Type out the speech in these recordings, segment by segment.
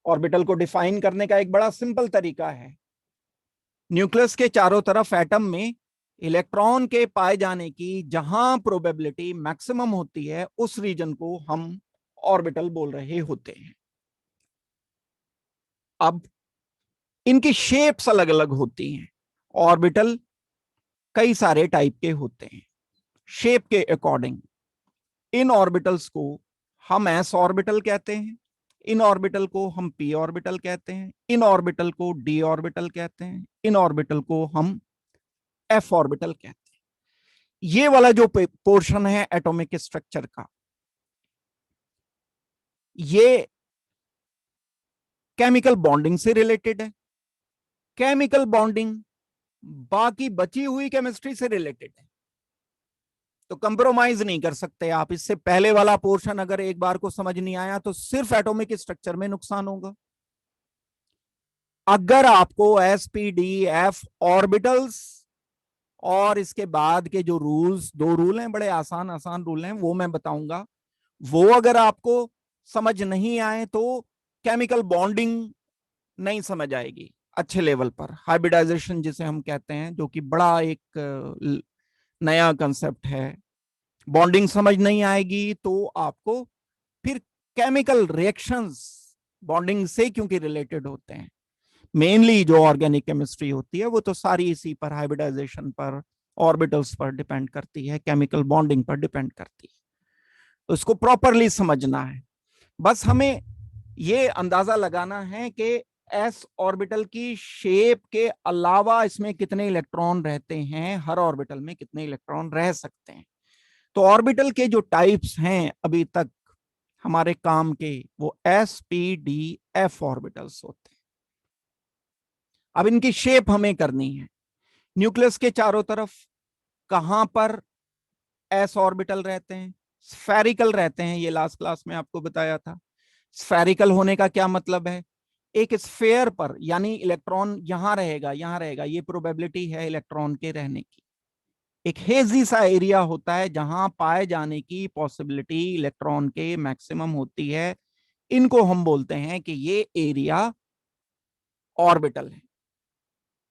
Orbital को define करने का एक बड़ा सिंपल तरीका है, न्यूक्लियस के चारों तरफ एटम में इलेक्ट्रॉन के पाए जाने की जहां प्रोबेबिलिटी मैक्सिमम होती है उस रीजन को हम ऑर्बिटल बोल रहे होते हैं। अब इनकी शेप्स अलग अलग होती हैं। ऑर्बिटल कई सारे टाइप के होते हैं। शेप के अकॉर्डिंग इन ऑर्बिटल्स को हम एस ऑर्बिटल कहते हैं, इन ऑर्बिटल को हम पी ऑर्बिटल कहते हैं, इन ऑर्बिटल को डी ऑर्बिटल कहते हैं, इन ऑर्बिटल को हम एफ ऑर्बिटल कहते हैं। ये वाला जो पोर्शन है एटॉमिक स्ट्रक्चर का, ये केमिकल बॉन्डिंग से रिलेटेड है। केमिकल बॉन्डिंग बाकी बची हुई केमिस्ट्री से रिलेटेड है, तो कंप्रोमाइज नहीं कर सकते आप। इससे पहले वाला पोर्शन अगर एक बार को समझ नहीं आया तो सिर्फ एटॉमिक स्ट्रक्चर में नुकसान होगा। अगर आपको S P D F orbitals और इसके बाद के जो रूल्स, दो रूल हैं, बड़े आसान आसान रूल हैं, वो मैं बताऊंगा, वो अगर आपको समझ नहीं आए तो केमिकल बॉन्डिंग नहीं समझ आएगी अच्छे लेवल पर। हाइब्रिडाइजेशन जिसे हम कहते हैं, जो कि बड़ा एक नया कंसेप्ट है, बॉन्डिंग समझ नहीं आएगी तो आपको फिर केमिकल रिएक्शंस बॉन्डिंग से क्योंकि रिलेटेड होते हैं, मेनली जो ऑर्गेनिक केमिस्ट्री होती है वो तो सारी इसी पर, हाइब्रिडाइजेशन पर, ऑर्बिटल्स पर डिपेंड करती है, केमिकल बॉन्डिंग पर डिपेंड करती है। तो इसको प्रॉपरली समझना है। बस हमें ये अंदाजा लगाना है कि एस ऑर्बिटल की शेप के अलावा इसमें कितने इलेक्ट्रॉन रहते हैं, हर ऑर्बिटल में कितने इलेक्ट्रॉन रह सकते हैं। तो ऑर्बिटल के जो टाइप्स हैं अभी तक हमारे काम के, वो S P D F orbitals होते हैं। अब इनकी शेप हमें करनी है। न्यूक्लियस के चारों तरफ कहां पर एस ऑर्बिटल रहते हैं? स्फेरिकल रहते हैं। ये लास्ट क्लास में आपको बताया था। स्फेरिकल होने का क्या मतलब है? एक स्फेयर पर, यानी इलेक्ट्रॉन यहां रहेगा, यहां रहेगा, ये प्रोबेबिलिटी है इलेक्ट्रॉन के रहने की। एक हेजी सा एरिया होता है जहां पाए जाने की पॉसिबिलिटी इलेक्ट्रॉन के मैक्सिमम होती है। इनको हम बोलते हैं कि ये एरिया ऑर्बिटल है।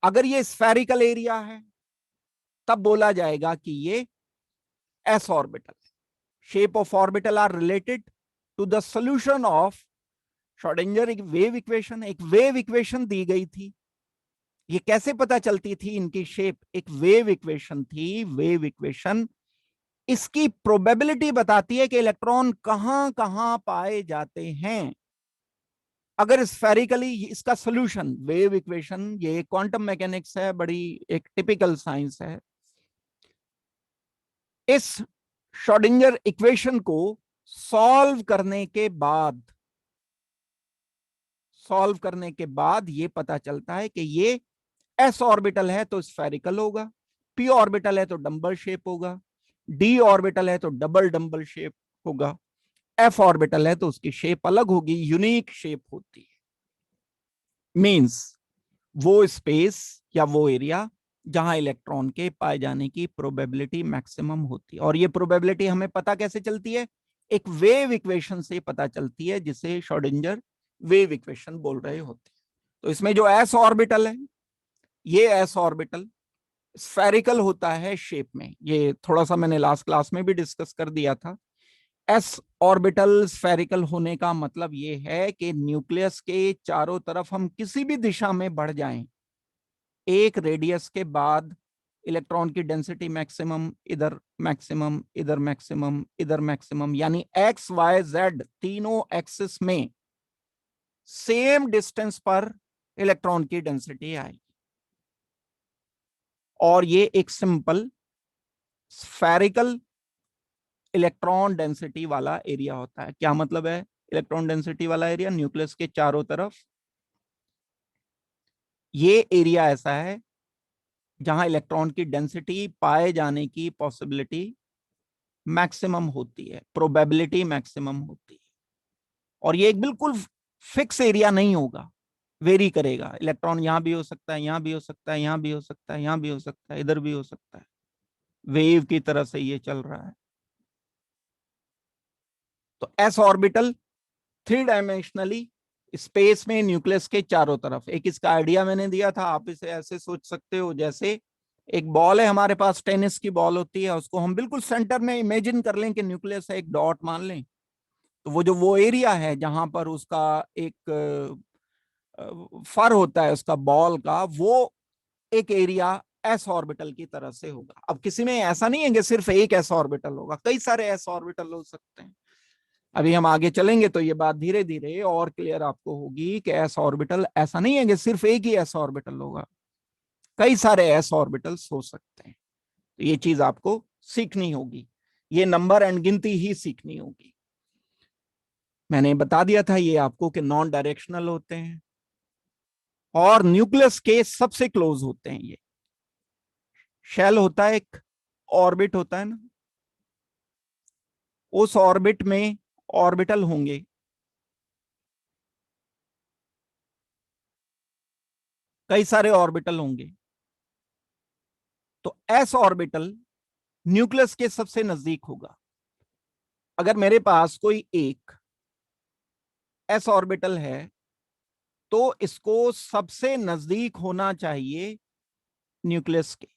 अगर ये स्फेरिकल एरिया है तब बोला जाएगा कि ये एस ऑर्बिटल है। Shape of orbital are related to the solution of Schrodinger wave equation. एक वेव इक्वेशन दी गई थी। ये कैसे पता चलती थी इनकी शेप? एक वेव इक्वेशन थी। वेव इक्वेशन इसकी प्रोबेबिलिटी बताती है कि इलेक्ट्रॉन कहां कहां पाए जाते हैं। अगर स्फेरिकली, इसका सॉल्यूशन वेव इक्वेशन, ये क्वांटम मैकेनिक्स है, बड़ी एक टिपिकल साइंस है। इस श्रोडिंगर इक्वेशन को सॉल्व करने के बाद ये पता चलता है कि ये एस ऑर्बिटल है तो स्फेरिकल होगा, पी ऑर्बिटल है तो डंबल शेप होगा, डी ऑर्बिटल है तो डबल डंबल शेप होगा, एफ ऑर्बिटल है तो उसकी शेप अलग होगी, यूनिक शेप होती है। मींस वो स्पेस या वो एरिया जहां इलेक्ट्रॉन के पाए जाने की प्रोबेबिलिटी मैक्सिमम होती है। और ये प्रोबेबिलिटी हमें पता कैसे चलती है? एक वेव इक्वेशन से पता चलती है, जिसे श्रोडिंगर वेव इक्वेशन बोल रहे होते हैं। तो इसमें जो एस ऑर्बिटल है, ये एस ऑर्बिटल स्फेरिकल होता है शेप में। ये थोड़ा सा मैंने लास्ट क्लास में भी डिस्कस कर दिया था। एस ऑर्बिटल स्फेरिकल होने का मतलब ये है कि न्यूक्लियस के चारों तरफ हम किसी भी दिशा में बढ़ जाएं, एक रेडियस के बाद इलेक्ट्रॉन की डेंसिटी मैक्सिमम, इधर मैक्सिमम, इधर मैक्सिमम, इधर मैक्सिमम, यानी एक्स वाई जेड तीनों एक्सिस में सेम डिस्टेंस पर इलेक्ट्रॉन की डेंसिटी आएगी। और ये एक सिंपल स्फेरिकल इलेक्ट्रॉन डेंसिटी वाला एरिया होता है। क्या मतलब है इलेक्ट्रॉन डेंसिटी वाला एरिया? न्यूक्लियस के चारों तरफ ये एरिया ऐसा है जहां इलेक्ट्रॉन की डेंसिटी पाए जाने की पॉसिबिलिटी मैक्सिमम होती है, प्रोबेबिलिटी मैक्सिमम होती है। और ये एक बिल्कुल फिक्स एरिया नहीं होगा, वेरी करेगा। इलेक्ट्रॉन यहां भी हो सकता है, यहां भी हो सकता है, यहां भी हो सकता है, यहां भी हो सकता है, इधर भी हो सकता है। वेव की तरह से ये चल रहा है। तो S orbital three dimensionally space में न्यूक्लियस के चारों तरफ। एक इसका आइडिया मैंने दिया था, आप इसे ऐसे सोच सकते हो जैसे एक बॉल है हमारे पास, टेनिस की बॉल होती है, उसको हम बिल्कुल सेंटर में इमेजिन कर लें कि न्यूक्लियस है, एक डॉट मान लें। तो वो एरिया है जहां पर उसका एक फर होता है उसका बॉल का, वो एक एरिया एस ऑर्बिटल की तरह से होगा। अब किसी में ऐसा नहीं है कि सिर्फ एक एस ऑर्बिटल होगा, कई सारे एस ऑर्बिटल हो सकते हैं। अभी हम आगे चलेंगे तो ये बात धीरे धीरे और क्लियर आपको होगी कि एस ऑर्बिटल ऐसा नहीं है कि सिर्फ एक ही एस ऑर्बिटल होगा, कई सारे एस ऑर्बिटल्स हो सकते हैं। तो ये चीज आपको सीखनी होगी, ये नंबर एंड गिनती ही सीखनी होगी। मैंने बता दिया था ये आपको कि नॉन डायरेक्शनल होते हैं और न्यूक्लियस के सबसे क्लोज होते हैं। ये शेल होता है, एक ऑर्बिट होता है ना, उस ऑर्बिट में ऑर्बिटल होंगे, कई सारे ऑर्बिटल होंगे। तो एस ऑर्बिटल न्यूक्लियस के सबसे नजदीक होगा। अगर मेरे पास कोई एक एस ऑर्बिटल है तो इसको सबसे नजदीक होना चाहिए न्यूक्लियस के,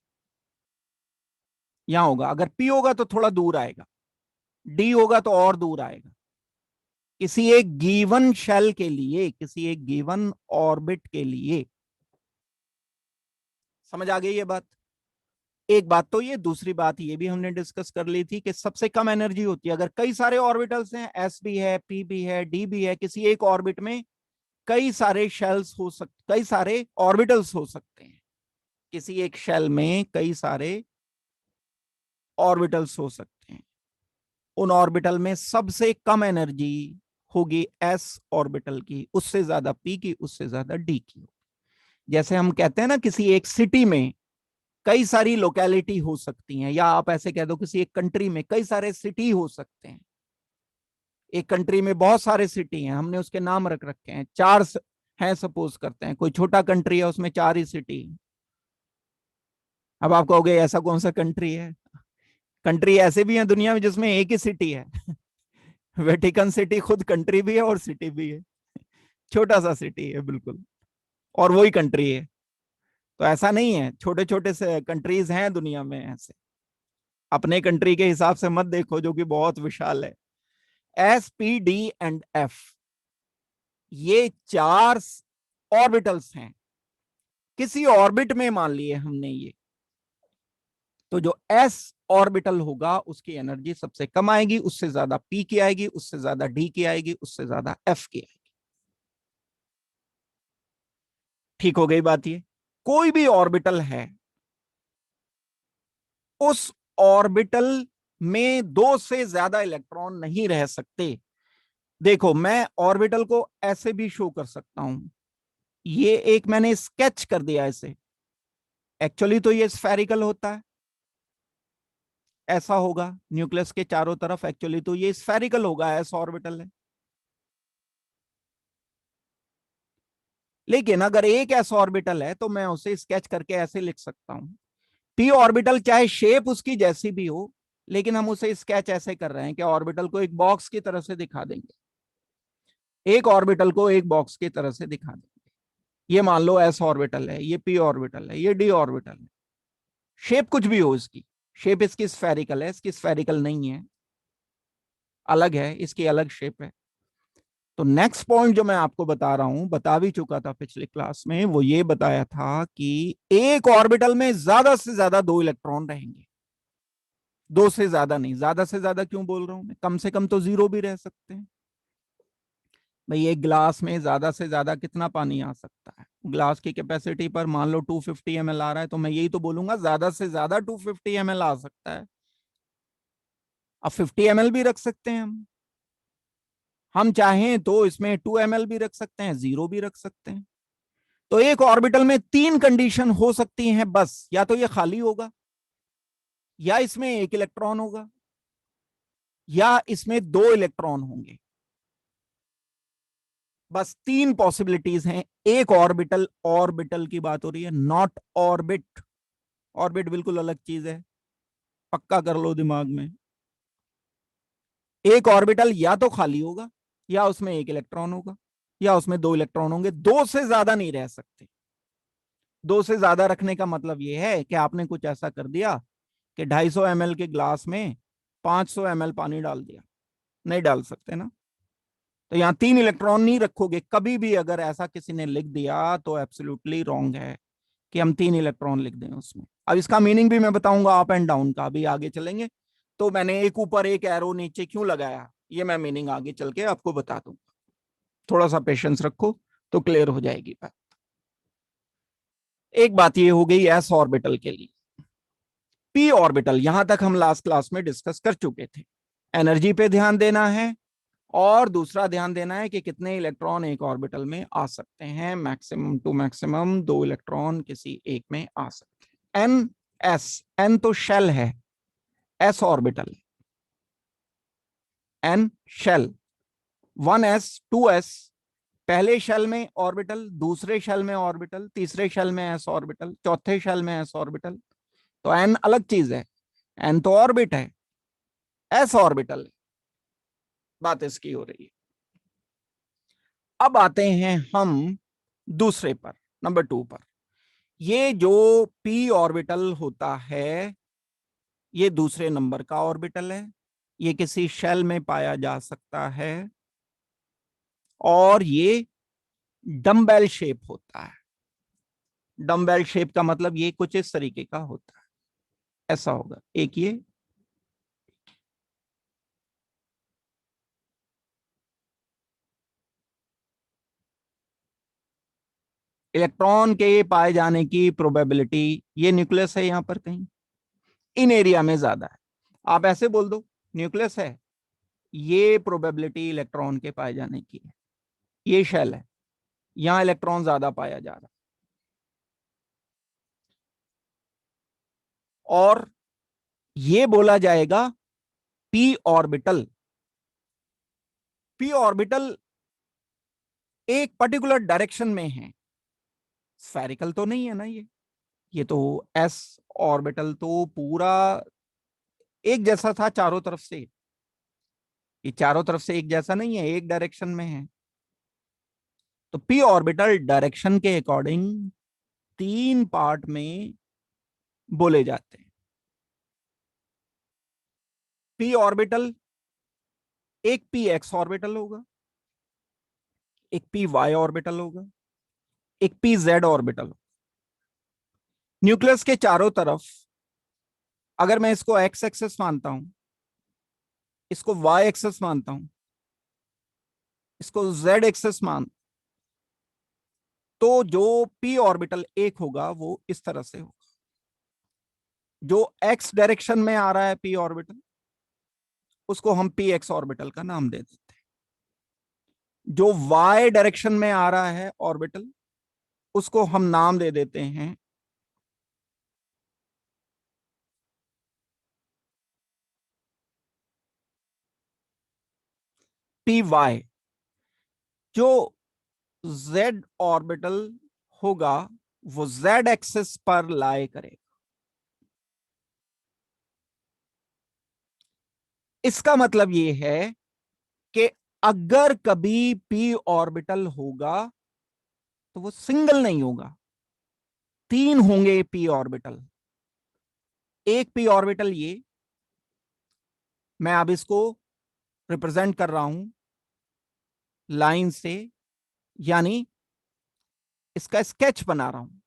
यहां होगा। अगर पी होगा तो थोड़ा दूर आएगा, डी होगा तो और दूर आएगा। किसी एक गिवन शेल के लिए, किसी एक गिवन ऑर्बिट के लिए। समझ आ गई ये बात? एक बात तो ये, दूसरी बात ये भी हमने डिस्कस कर ली थी कि सबसे कम एनर्जी होती है। अगर कई सारे ऑर्बिटल्स हैं, एस भी है, पी भी है, डी भी है, किसी एक ऑर्बिट में कई सारे शेल्स हो सकते, कई सारे ऑर्बिटल्स हो सकते हैं। किसी एक शेल में कई सारे ऑर्बिटल्स हो सकते हैं। उन ऑर्बिटल में सबसे कम एनर्जी होगी एस ऑर्बिटल की, उससे ज्यादा पी की, उससे ज्यादा डी की। जैसे हम कहते हैं ना, किसी एक सिटी में कई सारी लोकेलिटी हो सकती हैं, या आप ऐसे कह दो किसी एक कंट्री में कई सारे सिटी हो सकते हैं। एक कंट्री में बहुत सारे सिटी हैं, हमने उसके नाम रख रखे हैं, चार हैं सपोज करते हैं, कोई छोटा कंट्री है उसमें चार ही सिटी। अब आप कहोगे ऐसा कौन सा कंट्री है? कंट्री ऐसे भी हैं दुनिया में जिसमें एक ही सिटी है। वेटिकन सिटी खुद कंट्री भी है और सिटी भी है, छोटा सा सिटी है बिल्कुल, और वही कंट्री है। तो ऐसा नहीं है, छोटे छोटे से कंट्रीज हैं दुनिया में ऐसे। अपने कंट्री के हिसाब से मत देखो जो कि बहुत विशाल है। S P D and F, ये चार ऑर्बिटल्स हैं किसी ऑर्बिट में, मान लिए हमने ये। तो जो एस ऑर्बिटल होगा उसकी एनर्जी सबसे कम आएगी, उससे ज्यादा पी की आएगी, उससे ज्यादा डी की आएगी, उससे ज्यादा एफ की आएगी। ठीक हो गई बात? ये कोई भी ऑर्बिटल है, उस ऑर्बिटल में दो से ज्यादा इलेक्ट्रॉन नहीं रह सकते। देखो मैं ऑर्बिटल को ऐसे भी शो कर सकता हूं, ये एक मैंने स्केच कर दिया इसे। एक्चुअली तो ये स्फेरिकल होता है, ऐसा होगा न्यूक्लियस के चारों तरफ, एक्चुअली तो ये स्फेरिकल होगा, ऐसा ऑर्बिटल है। लेकिन अगर एक ऐसा ऑर्बिटल है तो मैं उसे स्केच करके ऐसे लिख सकता हूं, पी ऑर्बिटल, चाहे शेप उसकी जैसी भी हो, लेकिन हम उसे स्केच ऐसे कर रहे हैं कि ऑर्बिटल को एक बॉक्स की तरह से दिखा देंगे, एक ऑर्बिटल को एक बॉक्स की तरह से दिखा देंगे। ये मान लो एस ऑर्बिटल है, ये पी ऑर्बिटल है, ये डी ऑर्बिटल है। शेप कुछ भी हो इसकी, शेप इसकी स्फेरिकल है, इसकी स्फेरिकल नहीं है, अलग है, इसकी अलग शेप है। तो नेक्स्ट पॉइंट जो मैं आपको बता रहा हूं, बता भी चुका था पिछले क्लास में, वो ये बताया था कि एक ऑर्बिटल में ज्यादा से ज्यादा दो इलेक्ट्रॉन रहेंगे। दो से ज्यादा नहीं, ज्यादा से ज्यादा क्यों बोल रहा हूं मैं, कम से कम तो जीरो भी रह सकते हैं। भाई एक गिलास में ज्यादा से ज्यादा कितना पानी आ सकता है? ग्लास की कैपेसिटी पर मान लो 250 ml आ रहा है, तो मैं यही तो बोलूंगा ज्यादा से ज्यादा 250 ml आ सकता है। अब 50 ml भी रख सकते हैं हम चाहें तो इसमें 2 ml भी रख सकते हैं, जीरो भी रख सकते हैं। तो एक ऑर्बिटल में तीन कंडीशन हो सकती हैं बस, या तो ये खाली होगा, या इसमें एक इलेक्ट्रॉन होगा, या इसमें दो इलेक्ट्रॉन होंगे। बस तीन पॉसिबिलिटीज हैं। एक ऑर्बिटल, ऑर्बिटल की बात हो रही है, नॉट ऑर्बिट। ऑर्बिट बिल्कुल अलग चीज है, पक्का कर लो दिमाग में। एक ऑर्बिटल या तो खाली होगा या उसमें एक इलेक्ट्रॉन होगा। या उसमें 2 इलेक्ट्रॉन होंगे, 2 से ज्यादा नहीं रह सकते। 2 से ज्यादा रखने का मतलब यह है कि आपने कुछ ऐसा कर दिया कि 250 ml के ग्लास में 500 ml पानी डाल दिया, नहीं डाल सकते ना। तो यहां 3 इलेक्ट्रॉन नहीं रखोगे कभी भी। अगर ऐसा किसी ने लिख दिया तो एब्सोल्युटली रॉन्ग है कि हम 3 इलेक्ट्रॉन लिख दें उसमें। अब इसका मीनिंग भी मैं बताऊंगा अप एंड डाउन का, अभी आगे चलेंगे। तो मैंने एक ऊपर एक एरो नीचे क्यों लगाया, ये मैं मीनिंग आगे चल के आपको बता दूंगा। थोड़ा सा पेशेंस रखो तो क्लियर हो जाएगी बात। एक बात ये हो गई एस ऑर्बिटल के लिए। पी ऑर्बिटल यहां तक हम लास्ट क्लास में डिस्कस कर चुके थे। एनर्जी पे ध्यान देना है और दूसरा ध्यान देना है कि कितने इलेक्ट्रॉन एक ऑर्बिटल में आ सकते हैं। मैक्सिमम टू मैक्सिमम 2 इलेक्ट्रॉन किसी एक में आ सकते हैं। एन एस, एन तो शेल है, S orbital, N shell, 1s 2s, पहले शेल में ऑर्बिटल, दूसरे शेल में ऑर्बिटल, तीसरे शेल में एस ऑर्बिटल, चौथे शेल में एस ऑर्बिटल। तो एन अलग चीज है, एन तो ऑर्बिट है, एस ऑर्बिटल है। बात इसकी हो रही है। अब आते हैं हम दूसरे पर, नंबर 2 पर। ये जो पी ऑर्बिटल होता है ये दूसरे नंबर का ऑर्बिटल है। ये किसी शेल में पाया जा सकता है और ये डम्बेल शेप होता है। डम्बेल शेप का मतलब ये कुछ इस तरीके का होता है, ऐसा होगा एक ये। इलेक्ट्रॉन के पाए जाने की प्रोबेबिलिटी, ये न्यूक्लियस है यहां पर कहीं, इन एरिया में ज्यादा है। आप ऐसे बोल दो न्यूक्लियस है, ये प्रोबेबिलिटी इलेक्ट्रॉन के पाए जाने की है। ये शेल है, यहां इलेक्ट्रॉन ज्यादा पाया जा रहा है। और ये बोला जाएगा पी ऑर्बिटल। पी ऑर्बिटल एक पर्टिकुलर डायरेक्शन में है, स्फेरिकल तो नहीं है ना ये तो एस ऑर्बिटल तो पूरा एक जैसा था चारों तरफ से। ये चारों तरफ से एक जैसा नहीं है, एक डायरेक्शन में है। तो पी ऑर्बिटल डायरेक्शन के अकॉर्डिंग 3 पार्ट में बोले जाते हैं। पी ऑर्बिटल, एक पी एक्स ऑर्बिटल होगा, एक पी वाई ऑर्बिटल होगा, एक पी जेड ऑर्बिटल होगा। न्यूक्लियस के चारों तरफ अगर मैं इसको एक्स एक्सेस मानता हूं, इसको वाई एक्सेस मानता हूं, इसको जेड एक्सेस मान, तो जो पी ऑर्बिटल एक होगा वो इस तरह से होगा। जो एक्स डायरेक्शन में आ रहा है पी ऑर्बिटल, उसको हम पी एक्स ऑर्बिटल का नाम दे देते हैं। जो वाई डायरेक्शन में आ रहा है ऑर्बिटल, उसको हम नाम दे देते हैं पी वाई। जो जेड ऑर्बिटल होगा वो जेड एक्सिस पर लाई करेगा। इसका मतलब ये है कि अगर कभी पी ऑर्बिटल होगा तो वो सिंगल नहीं होगा, 3 होंगे पी ऑर्बिटल। एक पी ऑर्बिटल ये, मैं अब इसको रिप्रेजेंट कर रहा हूं लाइन से, यानी इसका स्केच बना रहा हूं।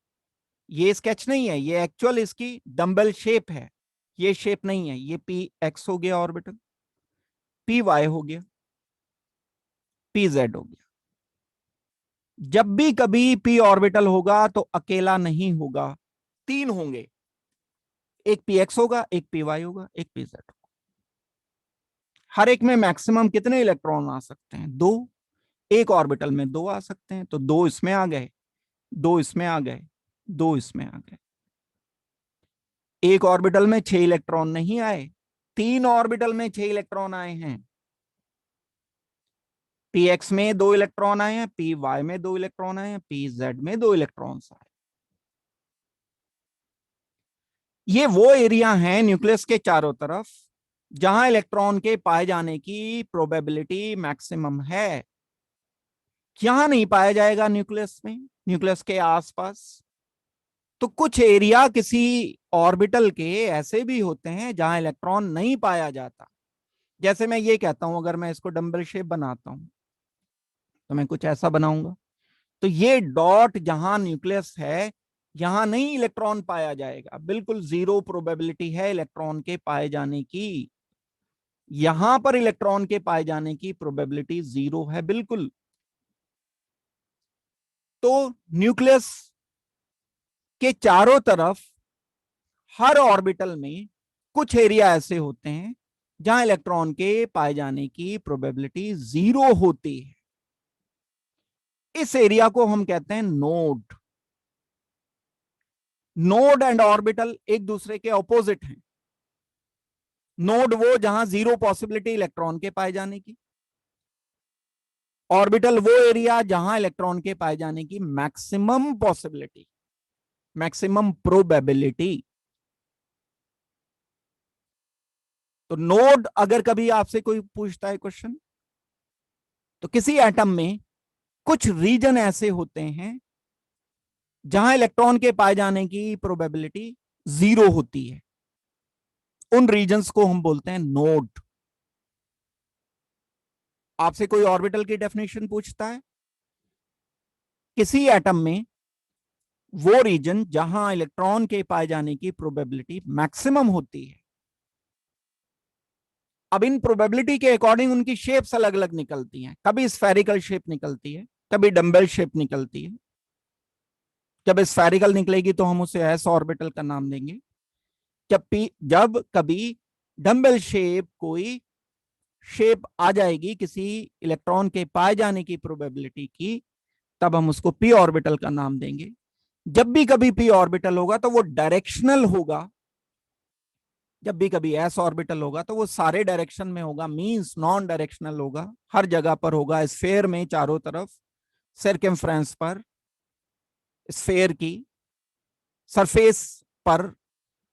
ये स्केच नहीं है, ये एक्चुअल इसकी डंबल शेप है। ये शेप नहीं है। ये पी एक्स हो गया ऑर्बिटल, पी वाई हो गया, पी जेड हो गया। जब भी कभी पी ऑर्बिटल होगा तो अकेला नहीं होगा, 3 होंगे। एक पी एक्स होगा, एक पी वाई होगा, एक पी जेड होगा। हर एक में मैक्सिमम कितने इलेक्ट्रॉन आ सकते हैं? 2। एक ऑर्बिटल में 2 आ सकते हैं, तो 2 इसमें आ गए, 2 इसमें आ गए, 2 इसमें आ गए। एक ऑर्बिटल में 6 इलेक्ट्रॉन नहीं आए, 3 ऑर्बिटल में 6 इलेक्ट्रॉन आए हैं। पी एक्स में 2 इलेक्ट्रॉन आए हैं, पी वाई में 2 इलेक्ट्रॉन आए हैं, पी जेड में 2 इलेक्ट्रॉन्स आए। ये वो एरिया है न्यूक्लियस के चारों तरफ जहां इलेक्ट्रॉन के पाए जाने की प्रोबेबिलिटी मैक्सिमम है। यहां नहीं पाया जाएगा न्यूक्लियस में, न्यूक्लियस के आसपास। तो कुछ एरिया किसी ऑर्बिटल के ऐसे भी होते हैं जहां इलेक्ट्रॉन नहीं पाया जाता। जैसे मैं ये कहता हूं, अगर मैं इसको डंबल शेप बनाता हूं तो मैं कुछ ऐसा बनाऊंगा, तो ये डॉट जहां न्यूक्लियस है यहां नहीं इलेक्ट्रॉन पाया जाएगा, बिल्कुल जीरो प्रोबेबिलिटी है इलेक्ट्रॉन के पाए जाने की। यहां पर इलेक्ट्रॉन के पाए जाने की प्रोबेबिलिटी जीरो है बिल्कुल। तो न्यूक्लियस के चारों तरफ हर ऑर्बिटल में कुछ एरिया ऐसे होते हैं जहां इलेक्ट्रॉन के पाए जाने की प्रोबेबिलिटी जीरो होती है। इस एरिया को हम कहते हैं नोड। नोड एंड ऑर्बिटल एक दूसरे के ऑपोजिट हैं। नोड वो जहां जीरो पॉसिबिलिटी इलेक्ट्रॉन के पाए जाने की, ऑर्बिटल वो एरिया जहां इलेक्ट्रॉन के पाए जाने की मैक्सिमम पॉसिबिलिटी, मैक्सिमम प्रोबेबिलिटी। तो नोड, अगर कभी आपसे कोई पूछता है क्वेश्चन, तो किसी एटम में कुछ रीजन ऐसे होते हैं जहां इलेक्ट्रॉन के पाए जाने की प्रोबेबिलिटी जीरो होती है, उन रीजन्स को हम बोलते हैं नोड। आपसे कोई ऑर्बिटल की डेफिनेशन पूछता है, किसी एटम में वो रीजन जहां इलेक्ट्रॉन के पाए जाने की प्रोबेबिलिटी मैक्सिमम होती है। अब इन प्रोबेबिलिटी के अकॉर्डिंग उनकी शेप्स अलग अलग निकलती हैं। कभी स्फेरिकल शेप निकलती है, कभी डंबल शेप निकलती है। जब स्फेरिकल निकलेगी तो हम उसे एस ऑर्बिटल का नाम देंगे। जब कभी डंबल शेप कोई शेप आ जाएगी किसी इलेक्ट्रॉन के पाए जाने की प्रोबेबिलिटी की, तब हम उसको पी ऑर्बिटल का नाम देंगे। जब भी कभी पी ऑर्बिटल होगा तो वो डायरेक्शनल होगा, जब भी कभी एस ऑर्बिटल होगा तो वो सारे डायरेक्शन में होगा, मींस नॉन डायरेक्शनल होगा, हर जगह पर होगा, स्फेयर में चारों तरफ, सर्कमफ्रेंस पर, स्फेयर की सरफेस पर।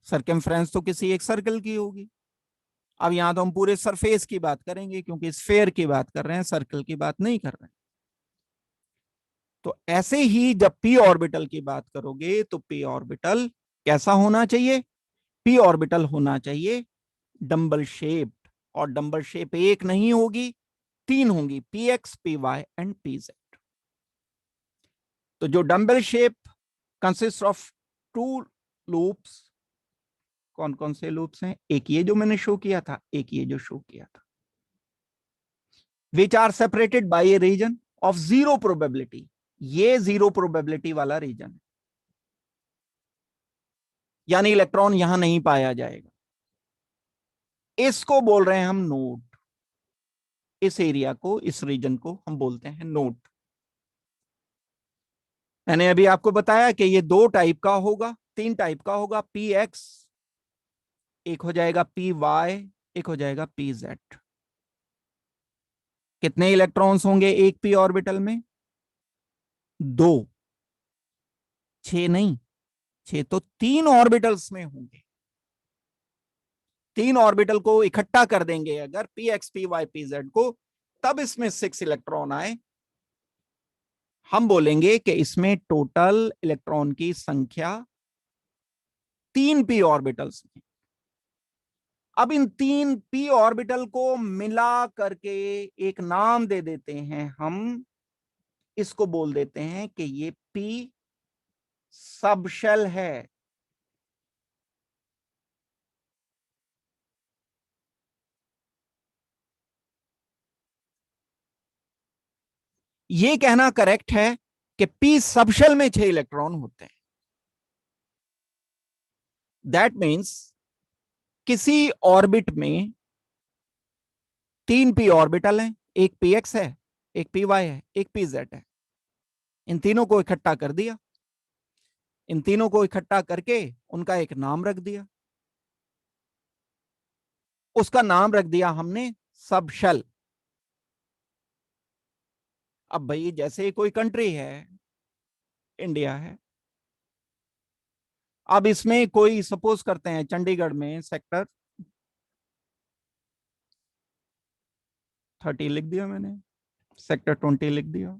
सर्कमफ्रेंस तो किसी एक सर्कल की होगी। अब यहां तो हम पूरे सरफेस की बात करेंगे क्योंकि स्फेयर की बात कर रहे हैं, सर्कल की बात नहीं कर रहे हैं। तो ऐसे ही जब पी ऑर्बिटल की बात करोगे तो पी ऑर्बिटल कैसा होना चाहिए? पी ऑर्बिटल होना चाहिए डंबल शेप्ड। और डंबल शेप एक नहीं होगी, तीन होंगी, P X, P Y and P Z. तो जो dumbbell shape consist of two loops, कौन कौन से लूप्स हैं? एक ये जो मैंने शो किया था, एक ये जो शो किया था, which are separated by a region of zero probability. ये जीरो प्रोबेबिलिटी वाला रीजन है, यानी इलेक्ट्रॉन यहां नहीं पाया जाएगा। इसको बोल रहे हैं हम नोड। इस एरिया को, इस रीजन को हम बोलते हैं नोड। मैंने अभी आपको बताया कि ये दो टाइप का होगा, तीन टाइप का होगा। पी एक्स, एक हो जाएगा पी वाई, एक हो जाएगा पी जेड। कितने इलेक्ट्रॉन्स होंगे एक पी ऑर्बिटल में? दो। छह नहीं, छह तो तीन ऑर्बिटल्स में होंगे। तीन ऑर्बिटल को इकट्ठा कर देंगे अगर, P X, P Y, P Z को, तब इसमें 6 इलेक्ट्रॉन आए। हम बोलेंगे कि इसमें टोटल इलेक्ट्रॉन की संख्या तीन पी ऑर्बिटल्स में। अब इन तीन पी ऑर्बिटल को मिला करके एक नाम दे देते हैं हम। इसको बोल देते हैं कि ये पी सबशेल है। ये कहना करेक्ट है कि पी सबशेल में 6 इलेक्ट्रॉन होते हैं। दैट मीन्स किसी ऑर्बिट में तीन पी ऑर्बिटल हैं, एक पी एक्स है, एक पी वाई है, एक पी जेड है। इन तीनों को इकट्ठा कर दिया, इन तीनों को इकट्ठा करके उनका एक नाम रख दिया। उसका नाम रख दिया हमने सबशेल। अब भाई जैसे कोई कंट्री है, इंडिया है, अब इसमें कोई सपोज करते हैं चंडीगढ़ में सेक्टर 30 लिख दिया मैंने, सेक्टर 20 लिख दिया,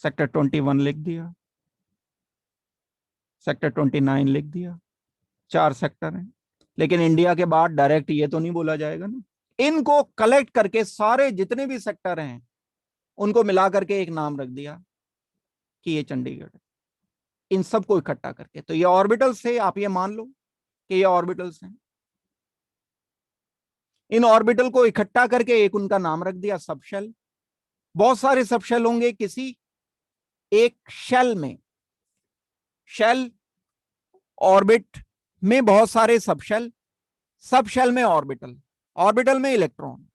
सेक्टर 21 लिख दिया, सेक्टर 29 लिख दिया। 4 सेक्टर हैं, लेकिन इंडिया के बाहर डायरेक्ट ये तो नहीं बोला जाएगा ना। इनको कलेक्ट करके सारे जितने भी सेक्टर हैं उनको मिला करके एक नाम रख दिया कि ये चंडीगढ़ है। इन सबको इकट्ठा करके, तो ये ऑर्बिटल्स थे, आप ये मान लो कि ये ऑर्बिटल्स हैं। इन ऑर्बिटल को इकट्ठा करके एक उनका नाम रख दिया सबशेल। बहुत सारे सबशेल होंगे किसी एक शेल में, शेल ऑर्बिट में बहुत सारे सबशेल, सब शेल में ऑर्बिटल, ऑर्बिटल में इलेक्ट्रॉन,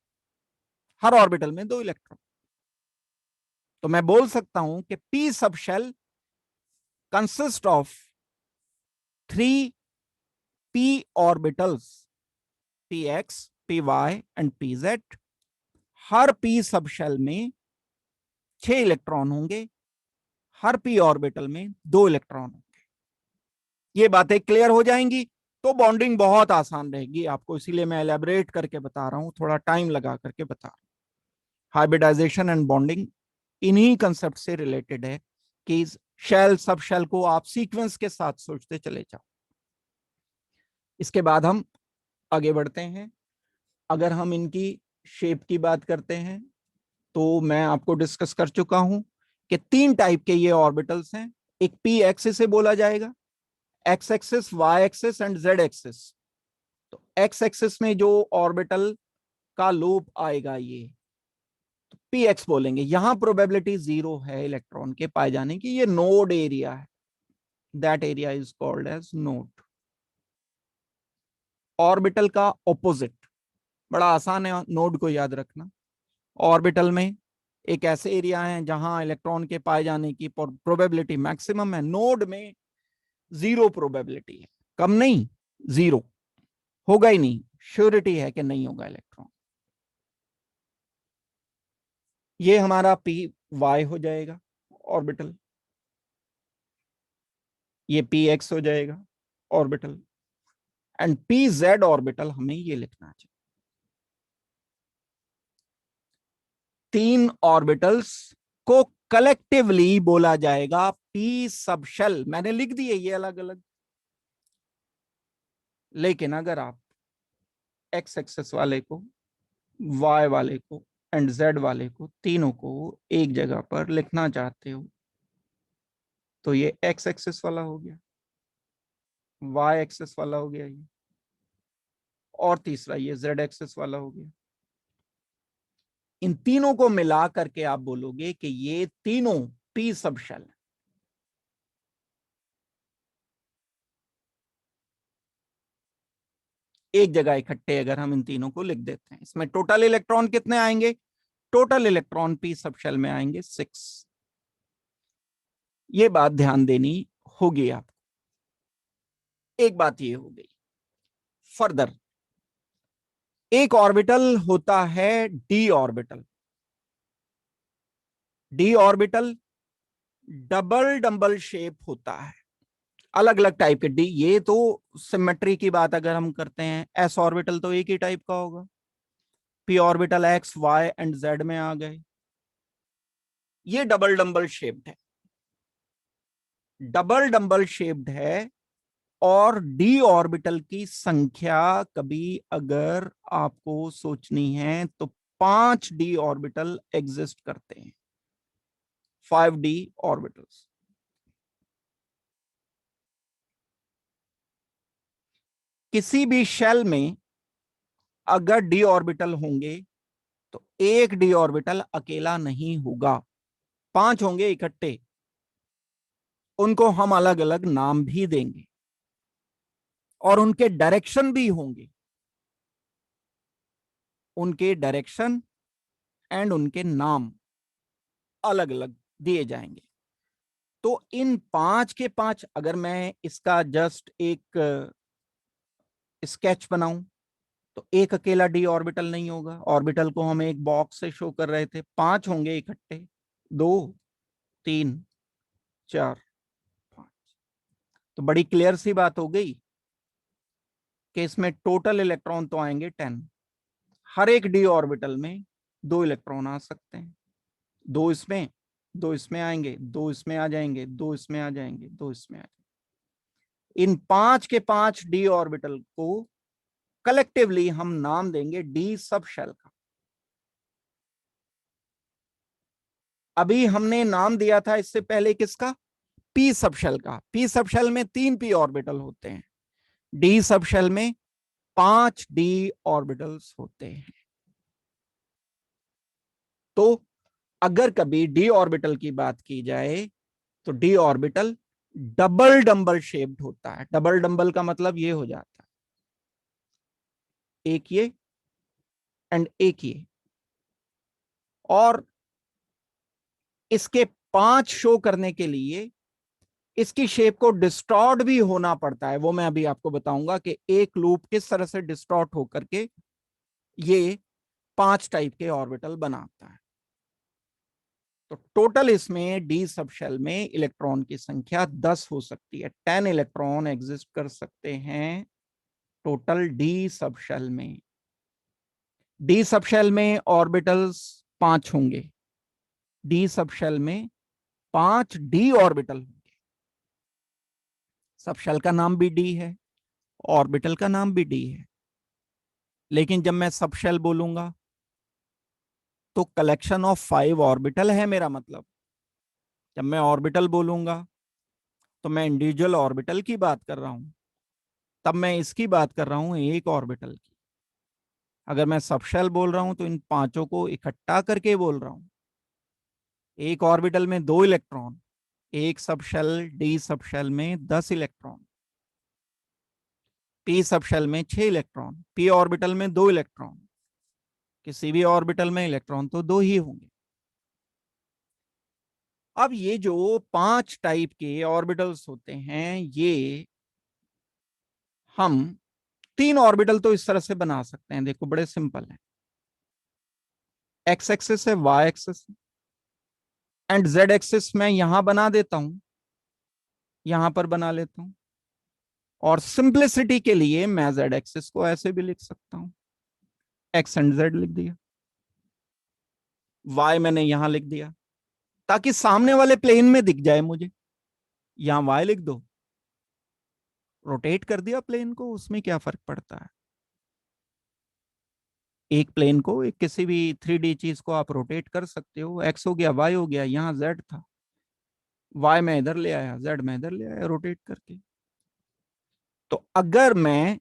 हर ऑर्बिटल में 2 इलेक्ट्रॉन। तो मैं बोल सकता हूं कि P sub shell consist of 3 p orbitals, px, py and pz। हर p सब शेल में 6 इलेक्ट्रॉन होंगे, हर p ऑर्बिटल में 2 इलेक्ट्रॉन होंगे। ये बातें क्लियर हो जाएंगी तो बॉन्डिंग बहुत आसान रहेगी आपको, इसीलिए मैं एलैबोरेट करके बता रहा हूं, थोड़ा टाइम लगा करके बता रहा हूं। हाइब्रिडाइजेशन एंड बॉन्डिंग इन्हीं कंसेप्ट से रिलेटेड है कि शेल सब शेल को आप सीक्वेंस के साथ सोचते चले जाओ। इसके बाद हम आगे बढ़ते हैं। अगर हम इनकी शेप की बात करते हैं तो मैं आपको डिस्कस कर चुका हूं कि 3 टाइप के ये ऑर्बिटल्स हैं। एक पी एक्सिस से बोला जाएगा, X axis, Y axis and Z axis. तो एक्स एक्सिस में जो ऑर्बिटल का लोब आएगा ये तो पी एक्स बोलेंगे। यहां प्रोबेबिलिटी 0 है इलेक्ट्रॉन के पाए जाने की, ये नोड एरिया है, that area is called as node. Orbital का ऑपोजिट बड़ा आसान है नोड को याद रखना। ऑर्बिटल में एक ऐसे एरिया है जहां इलेक्ट्रॉन के पाए जाने की प्रोबेबिलिटी मैक्सिमम है, नोड में 0 प्रोबेबिलिटी है, कम नहीं 0, होगा ही नहीं, श्योरिटी है कि नहीं होगा इलेक्ट्रॉन। ये हमारा पी वाई हो जाएगा ऑर्बिटल, ये पी एक्स हो जाएगा orbital, and P Z orbital हमें ये लिखना चाहिए। 3 ऑर्बिटल्स को कलेक्टिवली बोला जाएगा पी सब शेल। मैंने लिख दिए ये अलग अलग, लेकिन अगर आप एक्स एक्सेस वाले को, वाई वाले को एंड जेड वाले को, तीनों को एक जगह पर लिखना चाहते हो तो ये एक्स एक्सेस वाला हो गया, वाई एक्सेस वाला हो गया ये, और तीसरा ये जेड एक्सेस वाला हो गया। इन तीनों को मिला करके आप बोलोगे कि ये तीनों पी सब शेल है। एक जगह इकट्ठे अगर हम इन तीनों को लिख देते हैं, इसमें टोटल इलेक्ट्रॉन कितने आएंगे? Total electron P sub shell में आएंगे 6। ये बात ध्यान देनी होगी आपको। एक बात ये हो गई। फर्दर एक ऑर्बिटल होता है D orbital. D orbital double double shape होता है, अलग अलग टाइप के डी। ये तो सिमेट्री की बात अगर हम करते हैं, एस ऑर्बिटल तो एक ही टाइप का होगा, P orbital X Y and Z में आ गए, ये डबल डबल शेप्ड है, डबल डबल शेप्ड है। और डी ऑर्बिटल की संख्या कभी अगर आपको सोचनी है तो 5 डी ऑर्बिटल एग्जिस्ट करते हैं, 5D ऑर्बिटल्स। किसी भी शेल में अगर डी ऑर्बिटल होंगे तो एक डी ऑर्बिटल अकेला नहीं होगा, 5 होंगे इकट्ठे, उनको हम अलग अलग नाम भी देंगे और उनके डायरेक्शन भी होंगे, उनके डायरेक्शन एंड उनके नाम अलग अलग दिए जाएंगे। तो इन 5 के 5 अगर मैं इसका जस्ट एक स्केच बनाऊं तो एक अकेला डी ऑर्बिटल नहीं होगा। ऑर्बिटल को हम एक बॉक्स से शो कर रहे थे, 5 होंगे इकट्ठे, 2 3 4 5। तो बड़ी क्लियर सी बात हो गई कि इसमें टोटल इलेक्ट्रॉन तो आएंगे 10। हर एक डी ऑर्बिटल में 2 इलेक्ट्रॉन आ सकते हैं, 2 इसमें दो इसमें आएंगे, दो इसमें आ जाएंगे, दो इसमें आ जाएंगे, दो इसमें आ जाएंगे। इन 5 के 5 डी ऑर्बिटल को कलेक्टिवली हम नाम देंगे डी सब शेल का। अभी हमने नाम दिया था इससे पहले किसका? पी सब शेल का। पी सब शेल में 3 पी ऑर्बिटल होते हैं, डी सब शेल में 5 डी ऑर्बिटल्स होते हैं। तो अगर कभी डी ऑर्बिटल की बात की जाए तो D orbital double dumbbell shaped होता है। डबल डंबल का मतलब ये हो जाता है एक ये एंड एक ये, और इसके 5 शो करने के लिए इसकी शेप को डिस्टॉर्ट भी होना पड़ता है। वो मैं अभी आपको बताऊंगा कि एक लूप किस तरह से डिस्टॉर्ट होकर के ये 5 टाइप के ऑर्बिटल बनाता है। तो टोटल इसमें डी सब शेल में इलेक्ट्रॉन की संख्या 10 हो सकती है। 10 इलेक्ट्रॉन एग्जिस्ट कर सकते हैं टोटल डी सब शेल में। डी सब शेल में ऑर्बिटल्स 5 होंगे। डी सब शेल में 5 डी ऑर्बिटल होंगे। सब शेल का नाम भी डी है, ऑर्बिटल का नाम भी डी है। लेकिन जब मैं सब शेल बोलूंगा तो कलेक्शन ऑफ 5 ऑर्बिटल है मेरा मतलब। जब मैं ऑर्बिटल बोलूंगा तो मैं इंडिविजुअल ऑर्बिटल की बात कर रहा हूं, तब मैं इसकी बात कर रहा हूं एक ऑर्बिटल की। अगर मैं सब शेल बोल रहा हूं तो इन 5 को इकट्ठा करके बोल रहा हूं। एक ऑर्बिटल में 2 इलेक्ट्रॉन, एक सब शेल डी सब शेल में 10 इलेक्ट्रॉन, पी सब शेल में 6 इलेक्ट्रॉन, पी ऑर्बिटल में 2 इलेक्ट्रॉन। किसी भी ऑर्बिटल में इलेक्ट्रॉन तो 2 ही होंगे। अब ये जो 5 टाइप के ऑर्बिटल्स होते हैं, ये हम 3 ऑर्बिटल तो इस तरह से बना सकते हैं। देखो बड़े सिंपल है। एक्स एक्सिस है, Y axis and Z axis मैं यहां बना देता हूं, यहां पर बना लेता हूं। और सिंप्लिसिटी के लिए मैं जेड एक्सिस को ऐसे भी लिख सकता हूं, एक्स एंड जेड लिख दिया, वाई मैंने यहां लिख दिया ताकि सामने वाले प्लेन में दिख जाए मुझे। यहां वाई लिख दो, रोटेट कर दिया प्लेन को, उसमें क्या फर्क पड़ता है। एक प्लेन को, एक किसी भी 3D चीज को आप रोटेट कर सकते हो। एक्स हो गया, वाई हो गया, यहां जेड था, वाई में इधर ले आया, जेड में इधर ले आया रोटेट करके। तो अगर मैं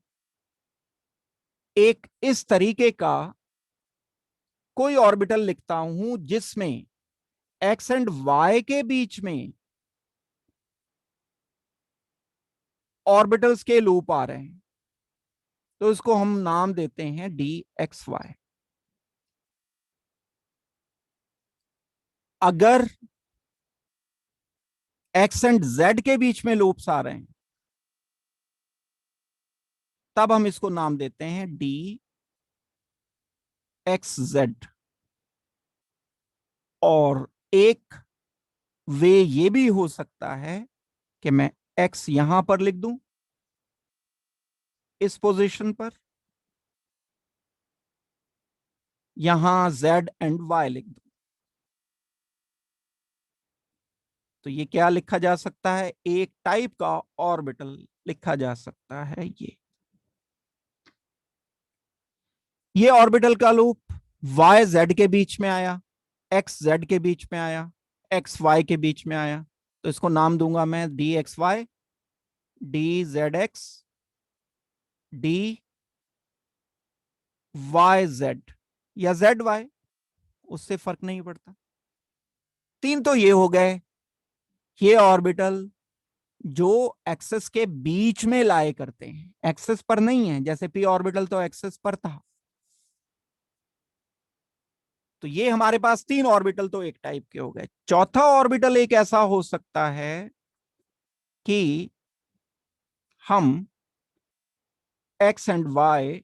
एक इस तरीके का कोई ऑर्बिटल लिखता हूं जिसमें एक्स एंड वाई के बीच में ऑर्बिटल्स के लूप आ रहे हैं, तो इसको हम नाम देते हैं डी एक्स वाई। अगर एक्स एंड जेड के बीच में लूप्स आ रहे हैं तब हम इसको नाम देते हैं डी एक्स जेड। और एक वे ये भी हो सकता है कि मैं एक्स यहां पर लिख दूं इस पोजीशन पर, यहां जेड एंड वाई लिख दूं। तो ये क्या लिखा जा सकता है? एक टाइप का ऑर्बिटल लिखा जा सकता है ये ऑर्बिटल का लूप वाई जेड के बीच में आया, एक्स जेड के बीच में आया, एक्स वाई के बीच में आया, तो इसको नाम दूंगा मैं D X Y, D Z X, D Y Z या जेड वाई, उससे फर्क नहीं पड़ता। 3 तो ये हो गए, ये ऑर्बिटल जो एक्सेस के बीच में लाए करते हैं, एक्सेस पर नहीं है। जैसे पी ऑर्बिटल तो एक्सेस पर था। तो ये हमारे पास 3 ऑर्बिटल तो एक टाइप के हो गए। चौथा ऑर्बिटल एक ऐसा हो सकता है कि हम एक्स एंड वाई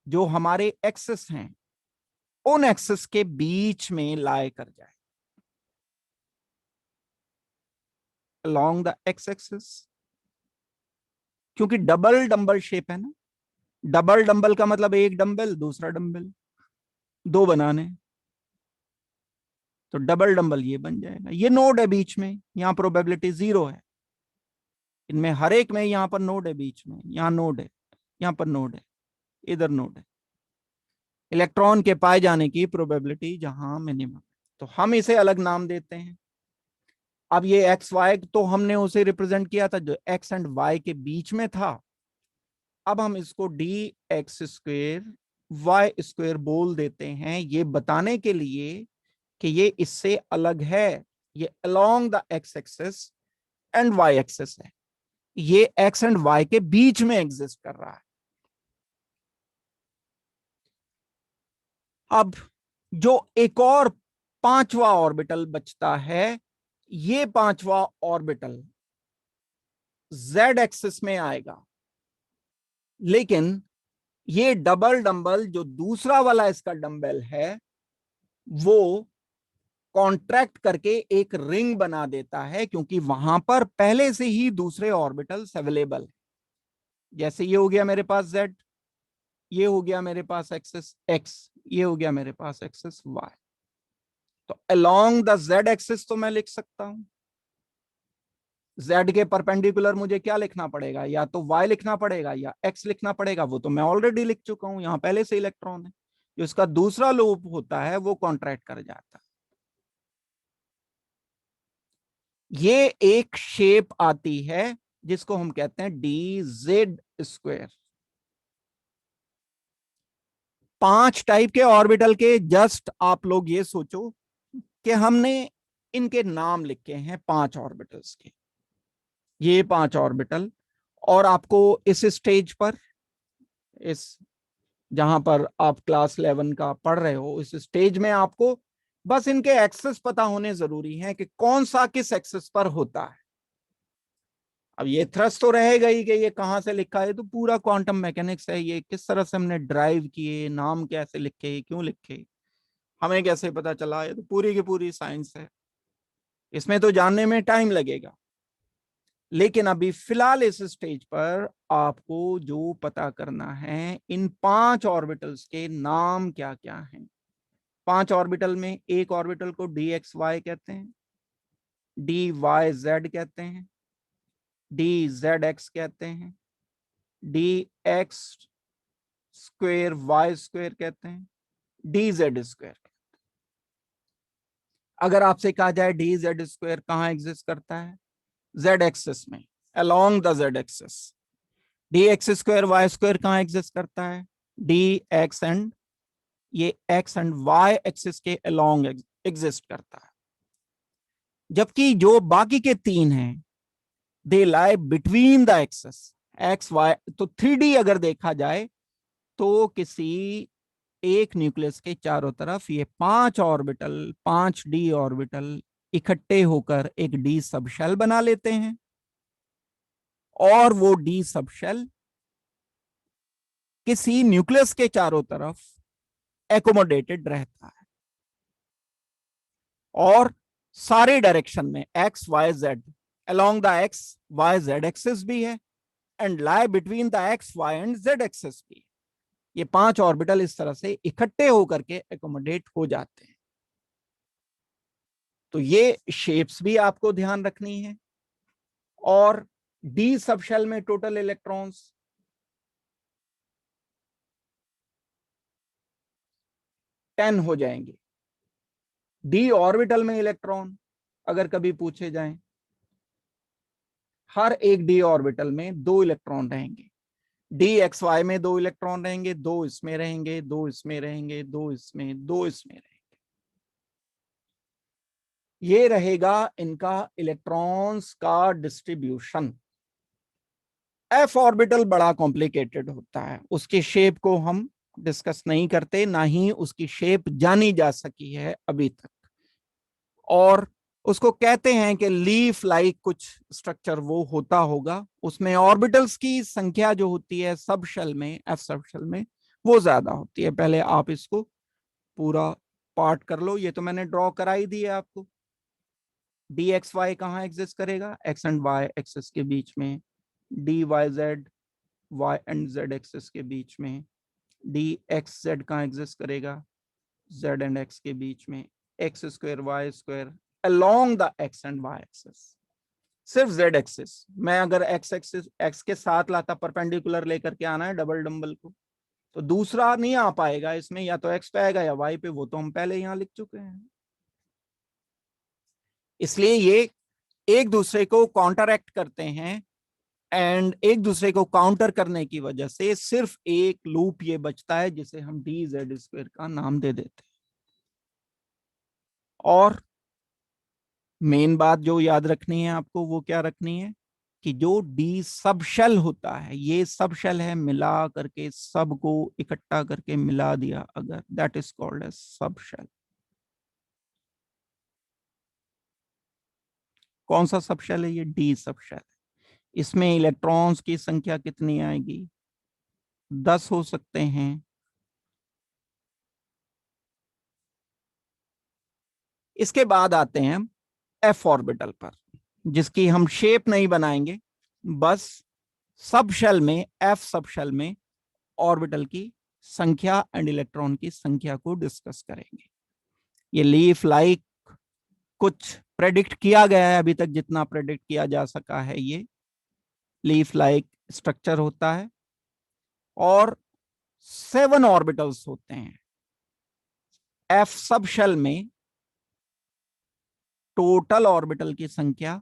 जो हमारे एक्सेस हैं उन एक्सेस के बीच में लाए कर जाए along द एक्स एक्सिस। क्योंकि डबल डंबल शेप है ना, डबल डंबल का मतलब एक डंबल दूसरा डंबल, 2 बनाने। तो डबल डबल ये बन जाएगा। ये नोड है बीच में, यहाँ प्रोबेबिलिटी 0 है। इनमें हर एक में यहाँ पर नोड है बीच में, यहाँ नोड है, यहाँ पर नोड है, इधर नोड है। इलेक्ट्रॉन के पाए जाने की प्रोबेबिलिटी जहां मिनिमम, तो हम इसे अलग नाम देते हैं। अब ये एक्स वाई तो हमने उसे रिप्रेजेंट किया था जो एक्स एंड वाई के बीच में था। अब हम इसको D X square Y square बोल देते हैं, ये बताने के लिए कि ये इससे अलग है। ये along the X axis and Y axis है, ये एक्स एंड वाई के बीच में एग्जिस्ट कर रहा है। अब जो एक और पांचवा ऑर्बिटल बचता है, ये पांचवा ऑर्बिटल जेड एक्सिस में आएगा, लेकिन ये डबल डंबल जो दूसरा वाला इसका डंबल है वो कॉन्ट्रैक्ट करके एक रिंग बना देता है, क्योंकि वहां पर पहले से ही दूसरे ऑर्बिटल्स अवेलेबल है। जैसे ये हो गया मेरे पास जेड, ये हो गया मेरे पास एक्सिस एक्स, ये हो गया मेरे पास एक्सिस वाई। तो अलोंग द जेड एक्सिस तो मैं लिख सकता हूं, जेड के परपेंडिकुलर मुझे क्या लिखना पड़ेगा, या तो वाई लिखना पड़ेगा या एक्स लिखना पड़ेगा। वो तो मैं ऑलरेडी लिख चुका हूं, यहां पहले से इलेक्ट्रॉन है। जो इसका दूसरा लूप होता है वो कॉन्ट्रैक्ट कर जाता है। ये एक शेप आती है जिसको हम कहते हैं डी जेड स्क्वेयर। 5 टाइप के ऑर्बिटल के जस्ट आप लोग ये सोचो कि हमने इनके नाम लिखे हैं 5 ऑर्बिटल्स के, ये 5 ऑर्बिटल। और आपको इस स्टेज पर, इस जहां पर आप क्लास 11 का पढ़ रहे हो, इस स्टेज में आपको बस इनके एक्सेस पता होने जरूरी है कि कौन सा किस एक्सेस पर होता है। अब ये थ्रस्ट तो रहेगा ही कि ये कहां से लिखा है, तो पूरा क्वांटम मैकेनिक्स है, ये किस तरह से हमने ड्राइव किए, नाम कैसे लिखे, क्यों लिखे, हमें कैसे पता चला, ये तो पूरी की पूरी साइंस है। इसमें तो जानने में टाइम लगेगा, लेकिन अभी फिलहाल इस स्टेज पर आपको जो पता करना है, इन 5 ऑर्बिटल्स के नाम क्या क्या हैं। 5 ऑर्बिटल में एक ऑर्बिटल को डी एक्स वाई कहते हैं, डी वाई जेड कहते हैं, डी जेड एक्स कहते हैं, D X square Y square कहते हैं, डी जेड स्क्वेयर। अगर आपसे कहा जाए डी जेड स्क्वेयर कहां एग्जिस्ट करता है, जेड एक्सिस में, along the Z axis. D X square Y square कहां एग्जिस्ट करता है, डी एक्स एंड, ये एक्स एंड वाई एक्सिस के अलोंग एग्जिस्ट करता है। जबकि जो बाकी के 3 हैं, they lie between the axis X Y. तो 3D अगर देखा जाए तो किसी एक न्यूक्लियस के चारों तरफ ये 5 ऑर्बिटल, 5D ऑर्बिटल इकट्ठे होकर एक डी सबशेल बना लेते हैं, और वो डी सबशेल किसी न्यूक्लियस के चारों तरफ एकोमोडेटेड रहता है, और सारे डायरेक्शन में X Y Z, along the X Y Z axis भी है, and lie between the X Y and Z axis भी। ये 5 ऑर्बिटल इस तरह से इकट्ठे होकर के एकोमोडेट हो जाते हैं। तो ये शेप्स भी आपको ध्यान रखनी है। और डी सबशेल में टोटल इलेक्ट्रॉन्स 10 हो जाएंगे। डी ऑर्बिटल में इलेक्ट्रॉन अगर कभी पूछे जाएं, हर एक डी ऑर्बिटल में 2 इलेक्ट्रॉन रहेंगे। डी एक्स वाई में 2 इलेक्ट्रॉन रहेंगे, 2 इसमें रहेंगे, 2 इसमें रहेंगे, 2 इसमें, 2 इसमें रहेंगे। ये रहेगा इनका इलेक्ट्रॉन्स का डिस्ट्रीब्यूशन। एफ ऑर्बिटल बड़ा कॉम्प्लिकेटेड होता है, उसकी शेप को हम डिस्कस नहीं करते, ना ही उसकी शेप जानी जा सकी है अभी तक। और उसको कहते हैं कि लीफ लाइक कुछ स्ट्रक्चर वो होता होगा, उसमें ऑर्बिटल्स की संख्या जो होती है सब शेल में, एफ सब शेल में, वो ज्यादा होती है। पहले आप इसको पूरा पार्ट कर लो, ये तो मैंने ड्रॉ करा ही दी है आपको। डी एक्स वाई कहाँ एग्जिस्ट करेगा, एक्स एंड वाई एक्सिस के बीच में। D Y Z Y and Z axis के बीच में। डी एक्स जेड कहाँ एग्जिस्ट करेगा, जेड एंड एक्स के बीच में। X square Y square along the X and Y axis, सिर्फ जेड एक्सिस। मैं अगर एक्स एक्सिस एक्स के साथ लाता, परपेंडिकुलर लेकर के आना है डबल डंबल को, तो दूसरा नहीं आ पाएगा इसमें, या तो एक्स पे आएगा या वाई पे, वो तो हम पहले यहां लिख चुके हैं। इसलिए ये एक दूसरे को काउंटरएक्ट करते हैं, एंड एक दूसरे को काउंटर करने की वजह से सिर्फ एक लूप ये बचता है जिसे हम डी जेड स्क्वायर का नाम दे देते हैं। और मेन बात जो याद रखनी है आपको वो क्या रखनी है, कि जो डी सब शेल होता है, ये सब शेल है, मिला करके सबको इकट्ठा करके मिला दिया अगर, that is called as sub shell. कौन सा सब शेल है ये? D sub shell. इसमें इलेक्ट्रॉन्स की संख्या कितनी आएगी? 10 हो सकते हैं। इसके बाद आते हैं हम एफ ऑर्बिटल पर, जिसकी हम शेप नहीं बनाएंगे, बस सब शेल में, एफ सब शेल में ऑर्बिटल की संख्या एंड इलेक्ट्रॉन की संख्या को डिस्कस करेंगे। ये लीफ लाइक कुछ प्रेडिक्ट किया गया है, अभी तक जितना प्रेडिक्ट किया जा सका है, ये लीफ लाइक स्ट्रक्चर होता है और 7 ऑर्बिटल्स होते हैं। एफ सब शेल में टोटल ऑर्बिटल की संख्या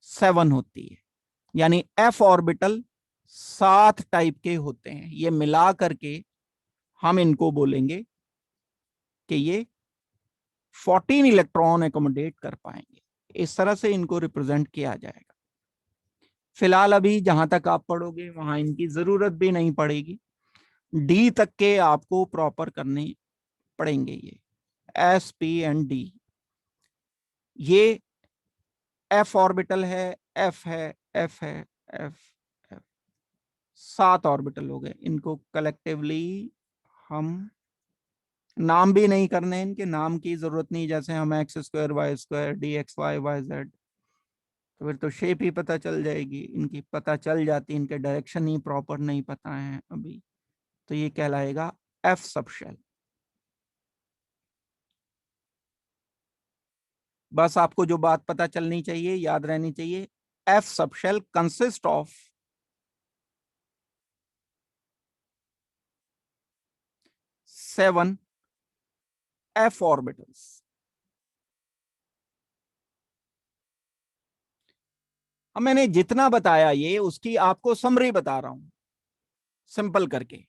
7 होती है, यानी एफ ऑर्बिटल 7 टाइप के होते हैं। ये मिला करके हम इनको बोलेंगे कि ये 14 इलेक्ट्रॉन एकोमोडेट कर पाएंगे। इस तरह से इनको रिप्रेजेंट किया जाएगा। फिलहाल अभी जहां तक आप पढ़ोगे वहां इनकी जरूरत भी नहीं पड़ेगी, डी तक के आपको प्रॉपर करने पड़ेंगे। ये एस पी एंड डी, ये एफ ऑर्बिटल है, एफ है, एफ है, एफ, एफ, 7 ऑर्बिटल हो गए। इनको कलेक्टिवली हम नाम भी नहीं करने, इनके नाम की जरूरत नहीं, जैसे हम X square Y square D X Y Y Z, तो फिर तो शेप ही पता चल जाएगी। इनकी पता चल जाती, इनके डायरेक्शन ही प्रॉपर नहीं पता है अभी, तो ये कहलाएगा एफ सब शेल। बस आपको जो बात पता चलनी चाहिए, याद रहनी चाहिए, F sub shell consist of 7 F orbitals. अब मैंने जितना बताया ये उसकी आपको समरी बता रहा हूं सिंपल करके।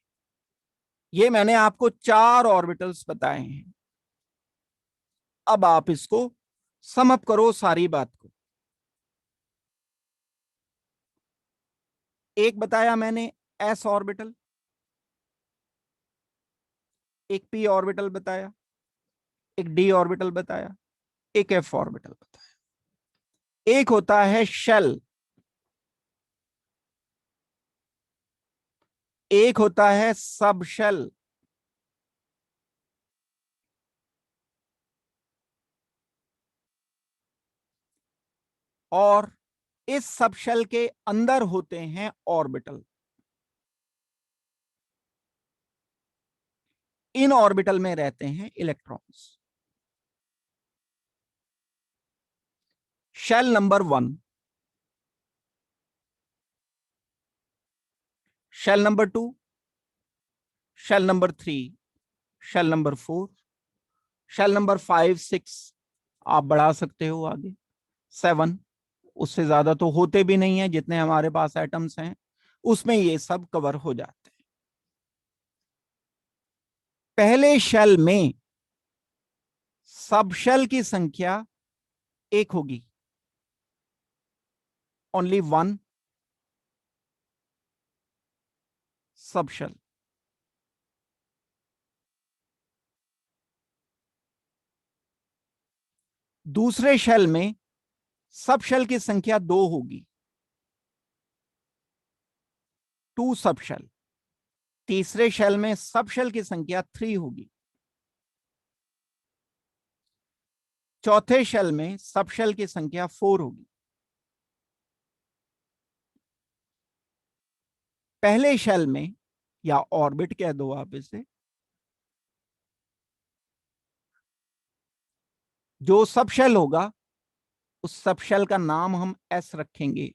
ये मैंने आपको 4 ऑर्बिटल्स बताए हैं। अब आप इसको सम अप करो सारी बात को। एक बताया मैंने एस ऑर्बिटल, एक पी ऑर्बिटल बताया, एक डी ऑर्बिटल बताया, एक एफ ऑर्बिटल बताया। एक होता है शेल, एक होता है सब शेल, और इस सब शेल के अंदर होते हैं ऑर्बिटल। इन ऑर्बिटल में रहते हैं electrons. Shell number 1, shell number 2, shell number 3, shell number 4, shell number 5 6, आप बढ़ा सकते हो आगे 7, उससे ज्यादा तो होते भी नहीं है, जितने हमारे पास एटम्स हैं उसमें ये सब कवर हो जाते हैं। पहले शेल में सब शेल की संख्या 1 होगी, ओनली 1 सब शेल। दूसरे शेल में सब शेल की संख्या 2 होगी, 2 सब शेल। तीसरे शेल में सब शेल की संख्या 3 होगी। चौथे शेल में सब शेल की संख्या 4 होगी। पहले शेल में, या ऑर्बिट कह दो आप इसे, जो सब शेल होगा उस सब शेल का नाम हम एस रखेंगे,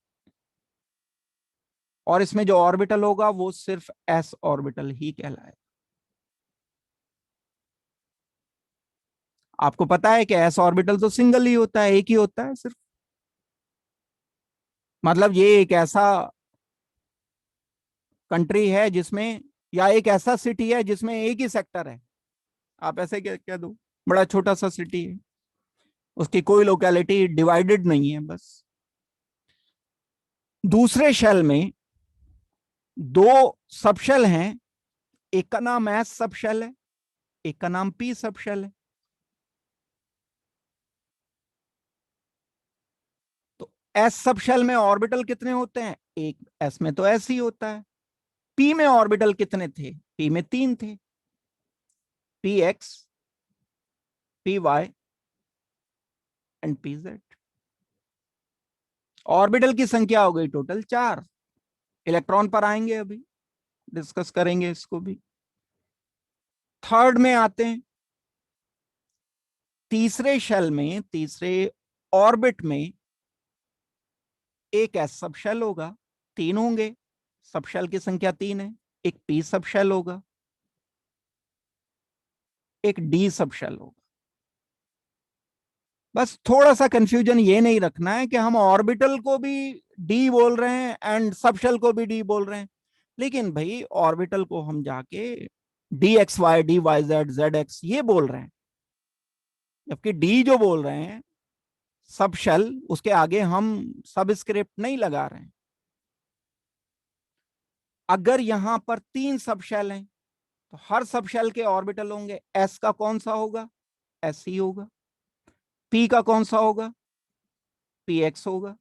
और इसमें जो ऑर्बिटल होगा वो सिर्फ एस ऑर्बिटल ही कहलाएगा। आपको पता है कि एस ऑर्बिटल तो सिंगल ही होता है, एक ही होता है सिर्फ। मतलब ये एक ऐसा कंट्री है जिसमें, या एक ऐसा सिटी है जिसमें एक ही सेक्टर है, आप ऐसे कह दो, बड़ा छोटा सा सिटी है, उसकी कोई लोकेलिटी डिवाइडेड नहीं है बस। दूसरे शेल में दो सब शेल हैं, एक का नाम एस सब शेल है, एक का नाम पी सब शेल है। तो एस सब शेल में ऑर्बिटल कितने होते हैं? एक। एस में तो एस ही होता है। पी में ऑर्बिटल कितने थे? पी में 3 थे, P X, P Y and P Z. Orbital की संख्या हो गई टोटल 4। इलेक्ट्रॉन पर आएंगे, अभी डिस्कस करेंगे इसको भी। थर्ड में आते हैं, तीसरे शेल में, तीसरे ऑर्बिट में एक एस सब शेल होगा, 3 होंगे, सब शेल की संख्या 3 है। एक पी सब शेल होगा, एक डी सब शेल होगा। बस थोड़ा सा कंफ्यूजन ये नहीं रखना है कि हम ऑर्बिटल को भी डी बोल रहे हैं एंड सब शेल को भी डी बोल रहे हैं, लेकिन भाई ऑर्बिटल को हम जाके D X Y, D Y Z, Z X ये बोल रहे हैं, जबकि डी जो बोल रहे हैं सब शेल, उसके आगे हम सब स्क्रिप्ट नहीं लगा रहे हैं। अगर यहां पर 3 सब शेल हैं तो हर सब शेल के ऑर्बिटल होंगे, एस का कौन सा होगा? एस ही होगा। पी का कौन सा होगा? पी एक्स होगा,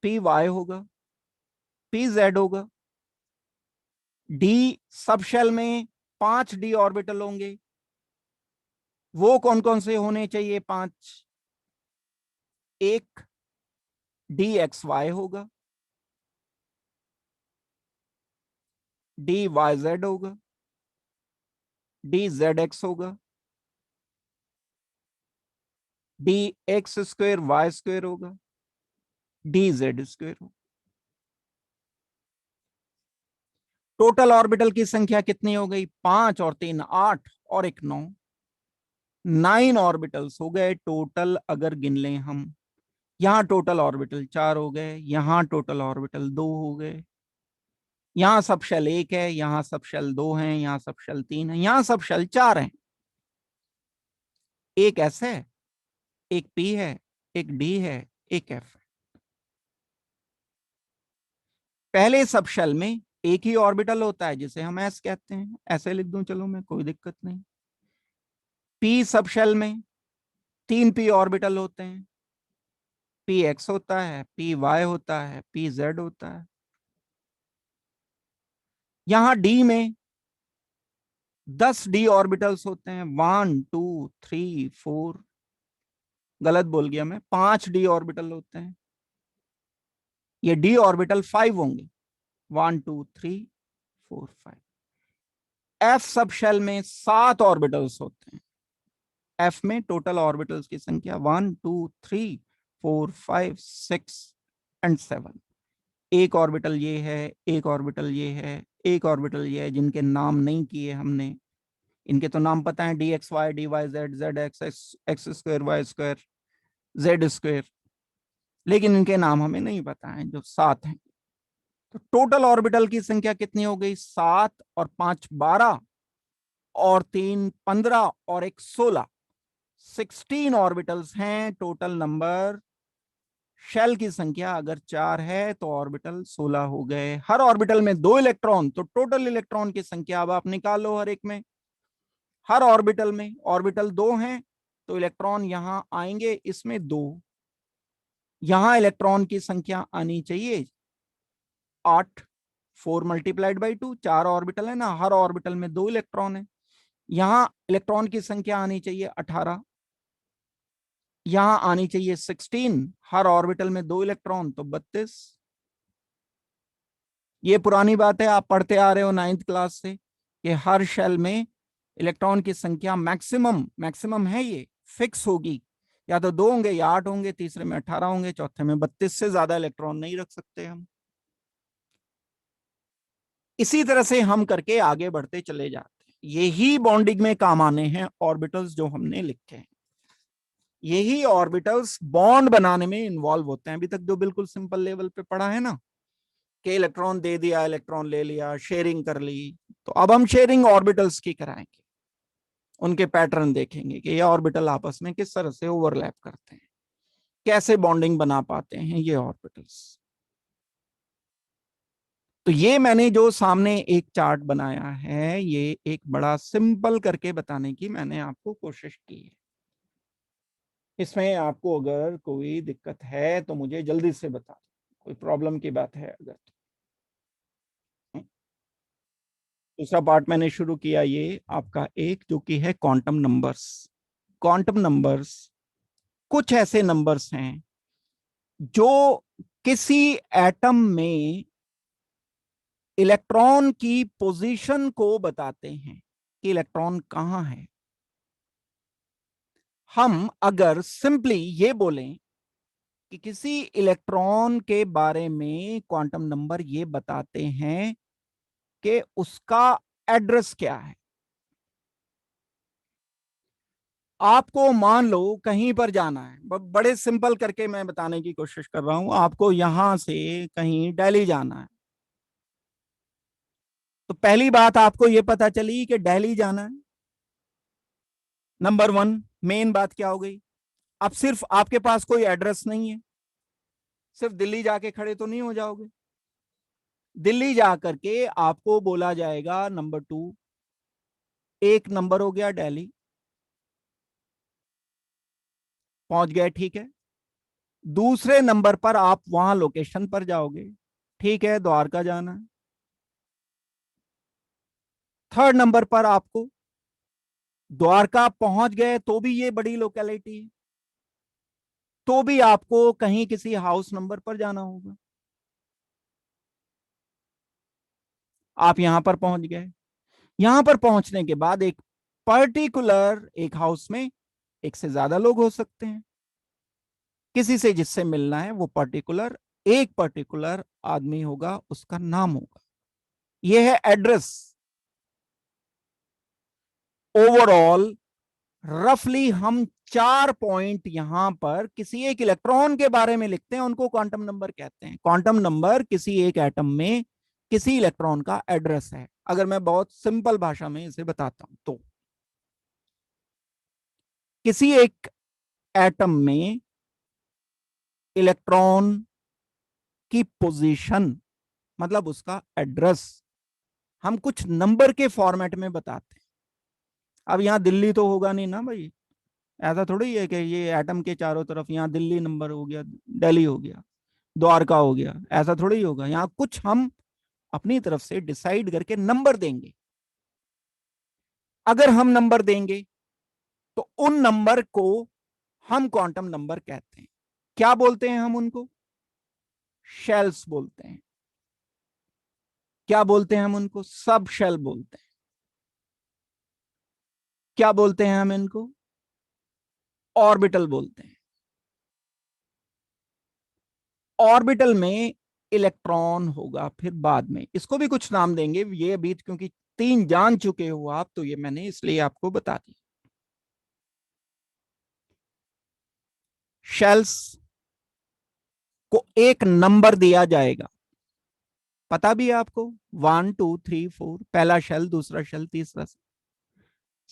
पी वाई होगा, पी जेड होगा। डी सब शेल में 5 डी ऑर्बिटल होंगे, वो कौन कौन से होने चाहिए? 5। एक डी एक्स वाई होगा, डी वाई जेड होगा, डी जेड एक्स होगा, D X square Y square होगा, डी जेड स्क्वेयर होगा। टोटल ऑर्बिटल की संख्या कितनी हो गई? 5 और 3 8 और एक 9, 9 ऑर्बिटल्स हो गए टोटल। अगर गिन लें हम, यहां टोटल ऑर्बिटल 4 हो गए, यहां टोटल ऑर्बिटल 2 हो गए, यहां सब शेल 1 है, यहां सब शेल 2 हैं, यहां सब शेल 3 है, यहां सब शेल 4 हैं। एक एस है, एक पी है, एक डी है, एक एफ है। पहले सब शेल में एक ही ऑर्बिटल होता है जिसे हम एस कहते हैं, ऐसे लिख दूं चलो मैं, कोई दिक्कत नहीं। पी सब शेल में 3 पी ऑर्बिटल होते हैं, पी एक्स होता है, पी वाई होता है, पी जेड होता है। यहां डी में 10 डी ऑर्बिटल्स होते हैं, 1 2 3 4, गलत बोल गया मैं, 5 डी ऑर्बिटल होते हैं। ये डी ऑर्बिटल 5 होंगे, 1 2 3 4 5। एफ सब शेल में 7 ऑर्बिटल्स होते हैं। एफ में टोटल ऑर्बिटल्स की संख्या 1 2 3 4 5 6 एंड 7। एक ऑर्बिटल ये है, एक ऑर्बिटल ये है, एक ऑर्बिटल ये है, जिनके नाम नहीं किए हमने। इनके तो नाम पता है, D X Y, D Y Z, Z X, X square Y square, Z square, लेकिन इनके नाम हमें नहीं पता है, जो 7 हैं। तो टोटल ऑर्बिटल की संख्या कितनी हो गई? 7 और 5 12 और 3 15 और एक 16, 16 ऑर्बिटल्स हैं टोटल नंबर। शेल की संख्या अगर 4 है तो ऑर्बिटल 16 हो गए। हर ऑर्बिटल में 2 इलेक्ट्रॉन, तो टोटल इलेक्ट्रॉन की संख्या अब आप निकालो हर एक में। हर ऑर्बिटल में, ऑर्बिटल 2 हैं तो इलेक्ट्रॉन यहां आएंगे इसमें 2, यहां इलेक्ट्रॉन की संख्या आनी चाहिए 8। 4 मल्टीप्लाइड बाई 2, 4 ऑर्बिटल है ना, हर ऑर्बिटल में 2 इलेक्ट्रॉन है। यहां इलेक्ट्रॉन की संख्या आनी चाहिए 18, यहां आनी चाहिए 16, हर ऑर्बिटल में 2 इलेक्ट्रॉन तो 32। ये पुरानी बात है, आप पढ़ते आ रहे हो 9th क्लास से कि हर शेल में इलेक्ट्रॉन की संख्या मैक्सिमम, मैक्सिमम है ये फिक्स होगी, या तो 2 होंगे या 8 होंगे, तीसरे में 18 होंगे, चौथे में 32 से ज्यादा इलेक्ट्रॉन नहीं रख सकते हम। इसी तरह से हम करके आगे बढ़ते चले जाते हैं। यही बॉन्डिंग में काम आने हैं ऑर्बिटल्स जो हमने लिखे हैं। यही ऑर्बिटल्स बॉन्ड बनाने में इन्वॉल्व होते हैं। अभी तक जो बिल्कुल सिंपल लेवल पे पढ़ा है ना, कि इलेक्ट्रॉन दे दिया, इलेक्ट्रॉन ले लिया, शेयरिंग कर ली, तो अब हम शेयरिंग ऑर्बिटल्स की कराएंगे। उनके पैटर्न देखेंगे कि ये ऑर्बिटल आपस में किस तरह से ओवरलैप करते हैं, कैसे बॉन्डिंग बना पाते हैं ये ऑर्बिटल्स। तो ये मैंने जो सामने एक चार्ट बनाया है, ये एक बड़ा सिंपल करके बताने की मैंने आपको कोशिश की है। इसमें आपको अगर कोई दिक्कत है तो मुझे जल्दी से बता दो, कोई प्रॉब्लम की बात है अगर। दूसरा पार्ट मैंने शुरू किया ये आपका एक, जो कि है क्वांटम नंबर्स। क्वांटम नंबर्स कुछ ऐसे नंबर्स हैं जो किसी एटम में इलेक्ट्रॉन की पोजीशन को बताते हैं कि इलेक्ट्रॉन कहां है। हम अगर सिंपली ये बोलें कि किसी इलेक्ट्रॉन के बारे में क्वांटम नंबर ये बताते हैं कि उसका एड्रेस क्या है। आपको मान लो कहीं पर जाना है, बड़े सिंपल करके मैं बताने की कोशिश कर रहा हूं। आपको यहां से कहीं दिल्ली जाना है, तो पहली बात आपको यह पता चली कि दिल्ली जाना है। नंबर 1 मेन बात क्या हो गई? अब सिर्फ आपके पास कोई एड्रेस नहीं है, सिर्फ दिल्ली जाके खड़े तो नहीं हो जाओगे। दिल्ली जाकर के आपको बोला जाएगा नंबर 2, एक नंबर हो गया दिल्ली, पहुंच गए, ठीक है। दूसरे नंबर पर आप वहां लोकेशन पर जाओगे, ठीक है, द्वारका जाना है। थर्ड नंबर पर आपको द्वारका पहुंच गए तो भी ये बड़ी लोकेलिटी है, तो भी आपको कहीं किसी हाउस नंबर पर जाना होगा। आप यहां पर पहुंच गए। यहां पर पहुंचने के बाद एक पर्टिकुलर एक हाउस में एक से ज्यादा लोग हो सकते हैं। किसी से जिससे मिलना है वो पर्टिकुलर आदमी होगा, उसका नाम होगा। यह है एड्रेस। ओवरऑल रफली हम 4 पॉइंट यहां पर किसी एक इलेक्ट्रॉन के बारे में लिखते हैं, उनको क्वांटम नंबर कहते हैं। क्वांटम नंबर किसी एक एटम में किसी इलेक्ट्रॉन का एड्रेस है। अगर मैं बहुत सिंपल भाषा में इसे बताता हूं तो किसी एक एटम में इलेक्ट्रॉन की पोजीशन मतलब उसका एड्रेस हम कुछ नंबर के फॉर्मेट में बताते हैं। अब यहां दिल्ली तो होगा नहीं ना भाई, ऐसा थोड़ी है कि ये एटम के चारों तरफ यहाँ दिल्ली नंबर हो गया, दिल्ली हो गया, द्वारका हो गया, ऐसा थोड़ी ही होगा। यहाँ कुछ हम अपनी तरफ से डिसाइड करके नंबर देंगे। अगर हम नंबर देंगे तो उन नंबर को हम क्वांटम नंबर कहते हैं। क्या बोलते हैं हम उनको? शेल्स बोलते हैं। क्या बोलते हैं हम उनको? सब शेल बोलते हैं। क्या बोलते हैं हम इनको? ऑर्बिटल बोलते हैं। ऑर्बिटल में इलेक्ट्रॉन होगा, फिर बाद में इसको भी कुछ नाम देंगे। ये अभी क्योंकि 3 जान चुके हो आप, तो ये मैंने इसलिए आपको बता दी। शेल्स को एक नंबर दिया जाएगा, पता भी है आपको, 1 2 3 4, पहला शेल, दूसरा शेल, तीसरा शेल।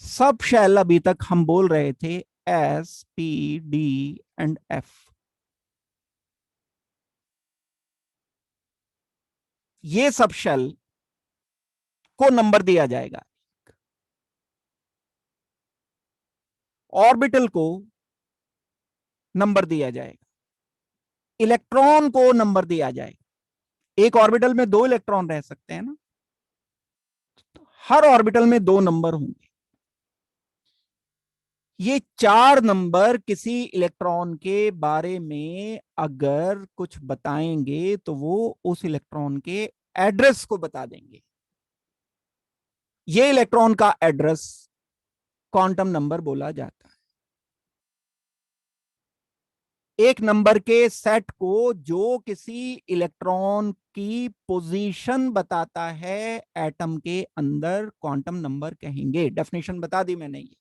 सब शेल अभी तक हम बोल रहे थे S P D and F. ये सब शेल को नंबर दिया जाएगा। ऑर्बिटल को नंबर दिया जाएगा। इलेक्ट्रॉन को नंबर दिया जाएगा। एक ऑर्बिटल में 2 इलेक्ट्रॉन रह सकते हैं ना, तो हर ऑर्बिटल में 2 नंबर होंगे। ये 4 नंबर किसी इलेक्ट्रॉन के बारे में अगर कुछ बताएंगे तो वो उस इलेक्ट्रॉन के एड्रेस को बता देंगे। ये इलेक्ट्रॉन का एड्रेस क्वांटम नंबर बोला जाता है। एक नंबर के सेट को जो किसी इलेक्ट्रॉन की पोजीशन बताता है एटम के अंदर, क्वांटम नंबर कहेंगे। डेफिनेशन बता दी मैंने ये।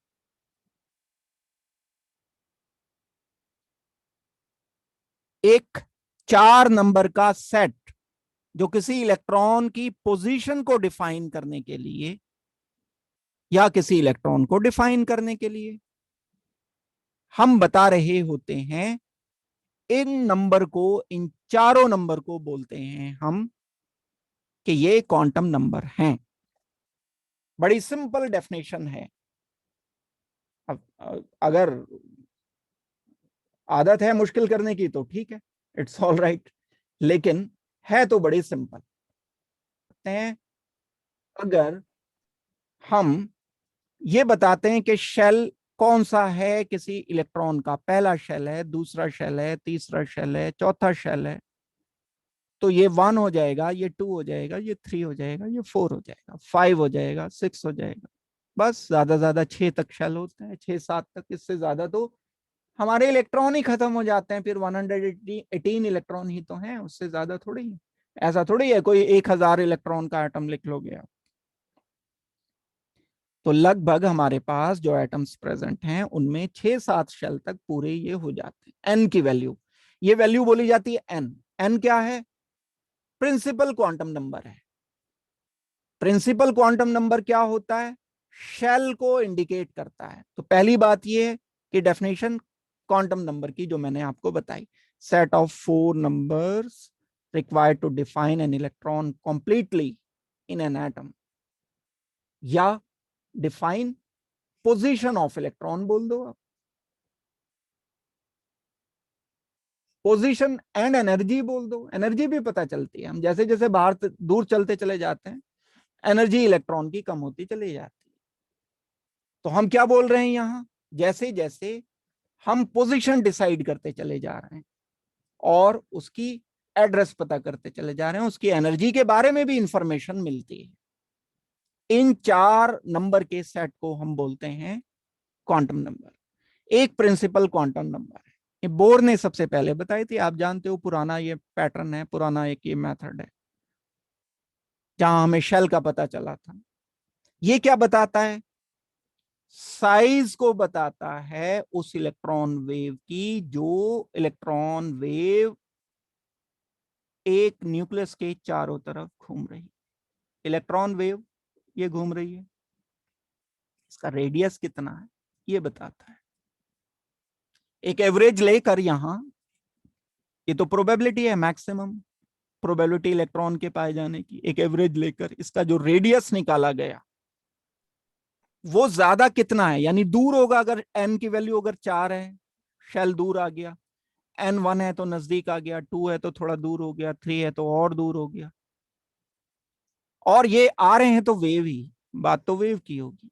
एक 4 नंबर का सेट जो किसी इलेक्ट्रॉन की पोजीशन को डिफाइन करने के लिए या किसी इलेक्ट्रॉन को डिफाइन करने के लिए हम बता रहे होते हैं, इन नंबर को, इन चारों नंबर को बोलते हैं हम कि ये क्वांटम नंबर हैं। बड़ी सिंपल डेफिनेशन है। अब अगर आदत है मुश्किल करने की तो ठीक है, इट्स ऑल राइट, लेकिन है तो बड़ी सिंपल हैं। अगर हम ये बताते हैं कि शेल कौन सा है किसी इलेक्ट्रॉन का, पहला शेल है, दूसरा शेल है, तीसरा शेल है, चौथा शेल है, तो ये 1 हो जाएगा, ये 2 हो जाएगा, ये 3 हो जाएगा, ये 4 हो जाएगा, 5 हो जाएगा, 6 हो जाएगा। बस ज्यादा ज्यादा 6 तक शेल होते हैं, 6-7 तक। इससे ज्यादा तो हमारे इलेक्ट्रॉन ही खत्म हो जाते हैं, फिर 118 इलेक्ट्रॉन ही तो हैं, उससे ज्यादा थोड़ी है। ऐसा थोड़ी है कोई 1000 इलेक्ट्रॉन का एटम लिख लोगे आप। तो लगभग हमारे पास जो एटम्स प्रेजेंट हैं उनमें 6-7 शेल तक पूरे ये हो जाते हैं। एन की वैल्यू, ये वैल्यू बोली जाती है एन। एन क्या है? प्रिंसिपल क्वांटम नंबर है। प्रिंसिपल क्वांटम नंबर क्या होता है? शेल को इंडिकेट करता है। तो पहली बात यह है कि डेफिनेशन क्वांटम नंबर की जो मैंने आपको बताई, set of 4 numbers required to define an electron completely in an atom, या डिफाइन पोजीशन ऑफ इलेक्ट्रॉन बोल दो आप। पोजीशन एंड एनर्जी बोल दो, एनर्जी भी पता चलती है। हम जैसे जैसे बाहर दूर चलते चले जाते हैं, एनर्जी इलेक्ट्रॉन की कम होती चली जाती है। तो हम क्या बोल रहे हैं यहां, जैसे जैसे हम पोजीशन डिसाइड करते चले जा रहे हैं और उसकी एड्रेस पता करते चले जा रहे हैं, उसकी एनर्जी के बारे में भी इंफॉर्मेशन मिलती है, इन 4 नंबर के सेट को हम बोलते हैं क्वांटम नंबर। एक प्रिंसिपल क्वांटम नंबर है, ये बोर ने सबसे पहले बताई थी। आप जानते हो पुराना ये पैटर्न है, पुराना एक ये मेथड है जहां हमें शेल का पता चला था। ये क्या बताता है? साइज को बताता है उस इलेक्ट्रॉन वेव की जो इलेक्ट्रॉन वेव एक न्यूक्लियस के चारों तरफ घूम रही। इलेक्ट्रॉन वेव ये घूम रही है, इसका रेडियस कितना है ये बताता है। एक एवरेज लेकर यहां, ये तो प्रोबेबिलिटी है, मैक्सिमम प्रोबेबिलिटी इलेक्ट्रॉन के पाए जाने की, एक एवरेज लेकर इसका जो रेडियस निकाला गया वो ज्यादा कितना है, यानी दूर होगा। अगर एन की वैल्यू अगर 4 है, शेल दूर आ गया, N1 है तो नजदीक आ गया, 2 है तो थोड़ा दूर हो गया, 3 है तो और दूर हो गया, और ये आ रहे हैं तो वेव ही, बात तो वेव की होगी।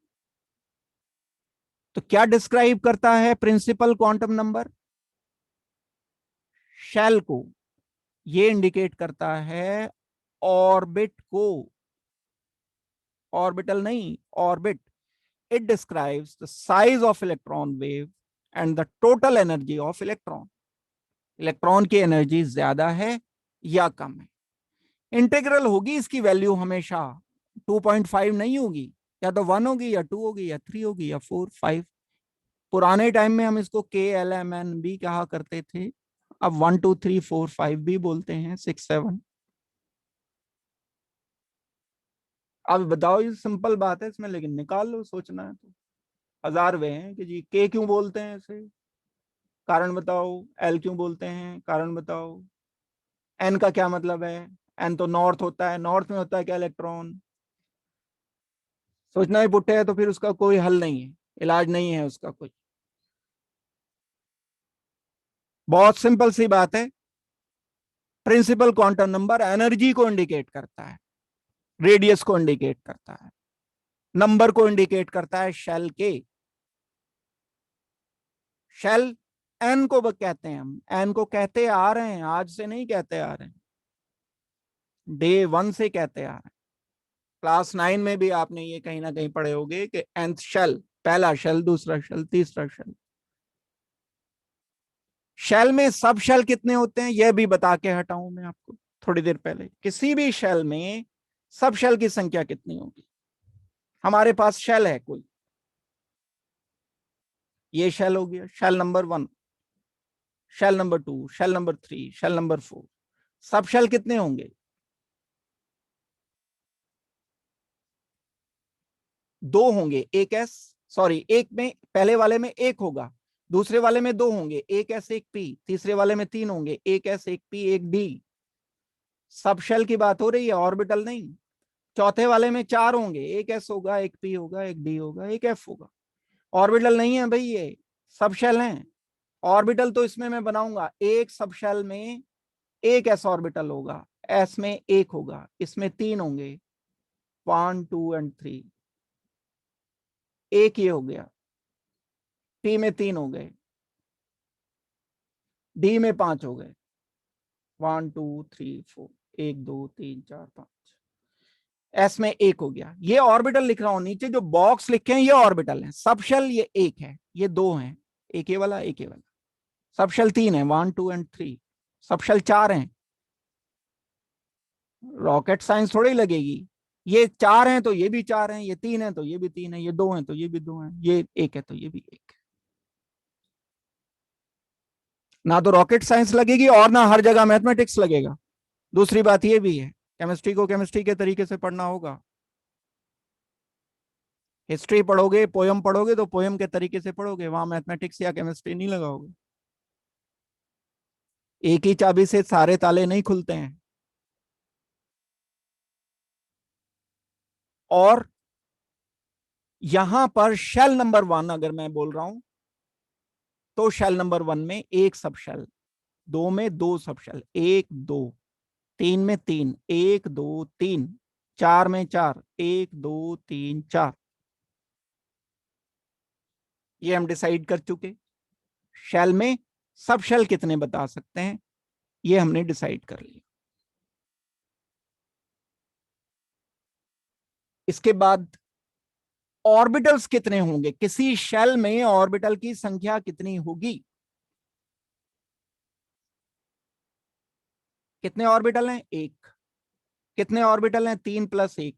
तो क्या डिस्क्राइब करता है प्रिंसिपल क्वांटम नंबर? शेल को। ये इंडिकेट करता है ऑर्बिट को, ऑर्बिटल नहीं, orbit. It describes the size of electron wave and the total energy of electron. Electron की एनर्जी ज्यादा है या कम है। इंटीग्रल होगी इसकी वैल्यू हमेशा 2.5 नहीं होगी, या तो 1 होगी, या 2 होगी, या 3 होगी, या 4, 5। पुराने टाइम में हम इसको KLMN भी कहा करते थे, अब 1 2 3 4 5 भी बोलते हैं, 6 7। अब बताओ, ये सिंपल बात है इसमें, लेकिन निकाल लो, सोचना है तो हजार वे हैं कि जी के क्यों बोलते हैं इसे, कारण बताओ। एल क्यों बोलते हैं, कारण बताओ। एन का क्या मतलब है? एन तो नॉर्थ होता है, नॉर्थ में होता है क्या इलेक्ट्रॉन? सोचना ही पुट्ठे है, तो फिर उसका कोई हल नहीं है, इलाज नहीं है उसका कुछ। बहुत सिंपल सी बात है। प्रिंसिपल क्वांटम नंबर एनर्जी को इंडिकेट करता है, रेडियस को इंडिकेट करता है, नंबर को इंडिकेट करता है शेल के। शेल एन को कहते हैं, हम एन को कहते आ रहे हैं, आज से नहीं कहते आ रहे हैं, डे 1 से कहते आ रहे हैं। क्लास 9 में भी आपने ये कहीं ना कहीं पढ़े होंगे कि nth शेल, पहला शेल, दूसरा शेल, तीसरा शेल। शेल में सब शेल कितने होते हैं यह भी बता के हटाऊं मैं आपको थोड़ी देर पहले। किसी भी शेल में सब शेल की संख्या कितनी होगी। हमारे पास शेल है कोई, ये शेल हो गया, shell number 1, shell number 2, shell number 3, shell number 4। Sub shell कितने होंगे, 2 होंगे। एक एस, सॉरी, एक में पहले वाले में एक होगा, दूसरे वाले में 2 होंगे, एक एस एक पी, तीसरे वाले में 3 होंगे, एक एस एक पी एक डी। सब शेल की बात हो रही है, ऑर्बिटल नहीं। चौथे वाले में 4 होंगे, एक एस होगा, एक पी होगा, एक डी होगा, एक एफ होगा। ऑर्बिटल नहीं है भाई, ये सब शेल हैं। ऑर्बिटल तो इसमें मैं बनाऊंगा, एक सब शेल में एक एस ऑर्बिटल होगा, एस में एक होगा, इसमें 3 होंगे, 1 2 एंड 3। एक ये हो गया, पी में 3 हो गए, डी में 5 हो गए, 1 2 3 4, 1 2 3 4 5। एस में एक हो गया, ये ऑर्बिटल लिख रहा हूं, नीचे जो बॉक्स लिखे हैं ये ऑर्बिटल है। सब शेल ये एक है, ये 2 हैं, एक ये वाला एक ये वाला। सब शेल 3 है, 1 2 एंड 3। सब शेल 4 हैं, रॉकेट साइंस थोड़ी लगेगी। ये 4 हैं तो ये भी 4 हैं, ये 3 है तो ये भी 3 है, ये 2 हैं तो ये भी 2 हैं, ये एक है तो ये भी एक है। ना तो रॉकेट साइंस लगेगी और ना हर जगह मैथमेटिक्स लगेगा। दूसरी बात ये भी है, केमिस्ट्री को केमिस्ट्री के तरीके से पढ़ना होगा। हिस्ट्री पढ़ोगे, पोयम पढ़ोगे तो पोयम के तरीके से पढ़ोगे, वहां मैथमेटिक्स या केमिस्ट्री नहीं लगाओगे। एक ही चाबी से सारे ताले नहीं खुलते हैं। और यहां पर शेल नंबर 1 अगर मैं बोल रहा हूं तो शेल नंबर 1 में एक सब शेल, 2 में 2 सब शेल, 1 2, 3 में 3, 1 2 3, 4 में 4, 1 2 3 4। ये हम डिसाइड कर चुके। शेल में सब शेल कितने बता सकते हैं ये हमने डिसाइड कर लिया। इसके बाद ऑर्बिटल्स कितने होंगे, किसी शेल में ऑर्बिटल की संख्या कितनी होगी। कितने ऑर्बिटल हैं, एक। कितने ऑर्बिटल हैं, 3 प्लस 1।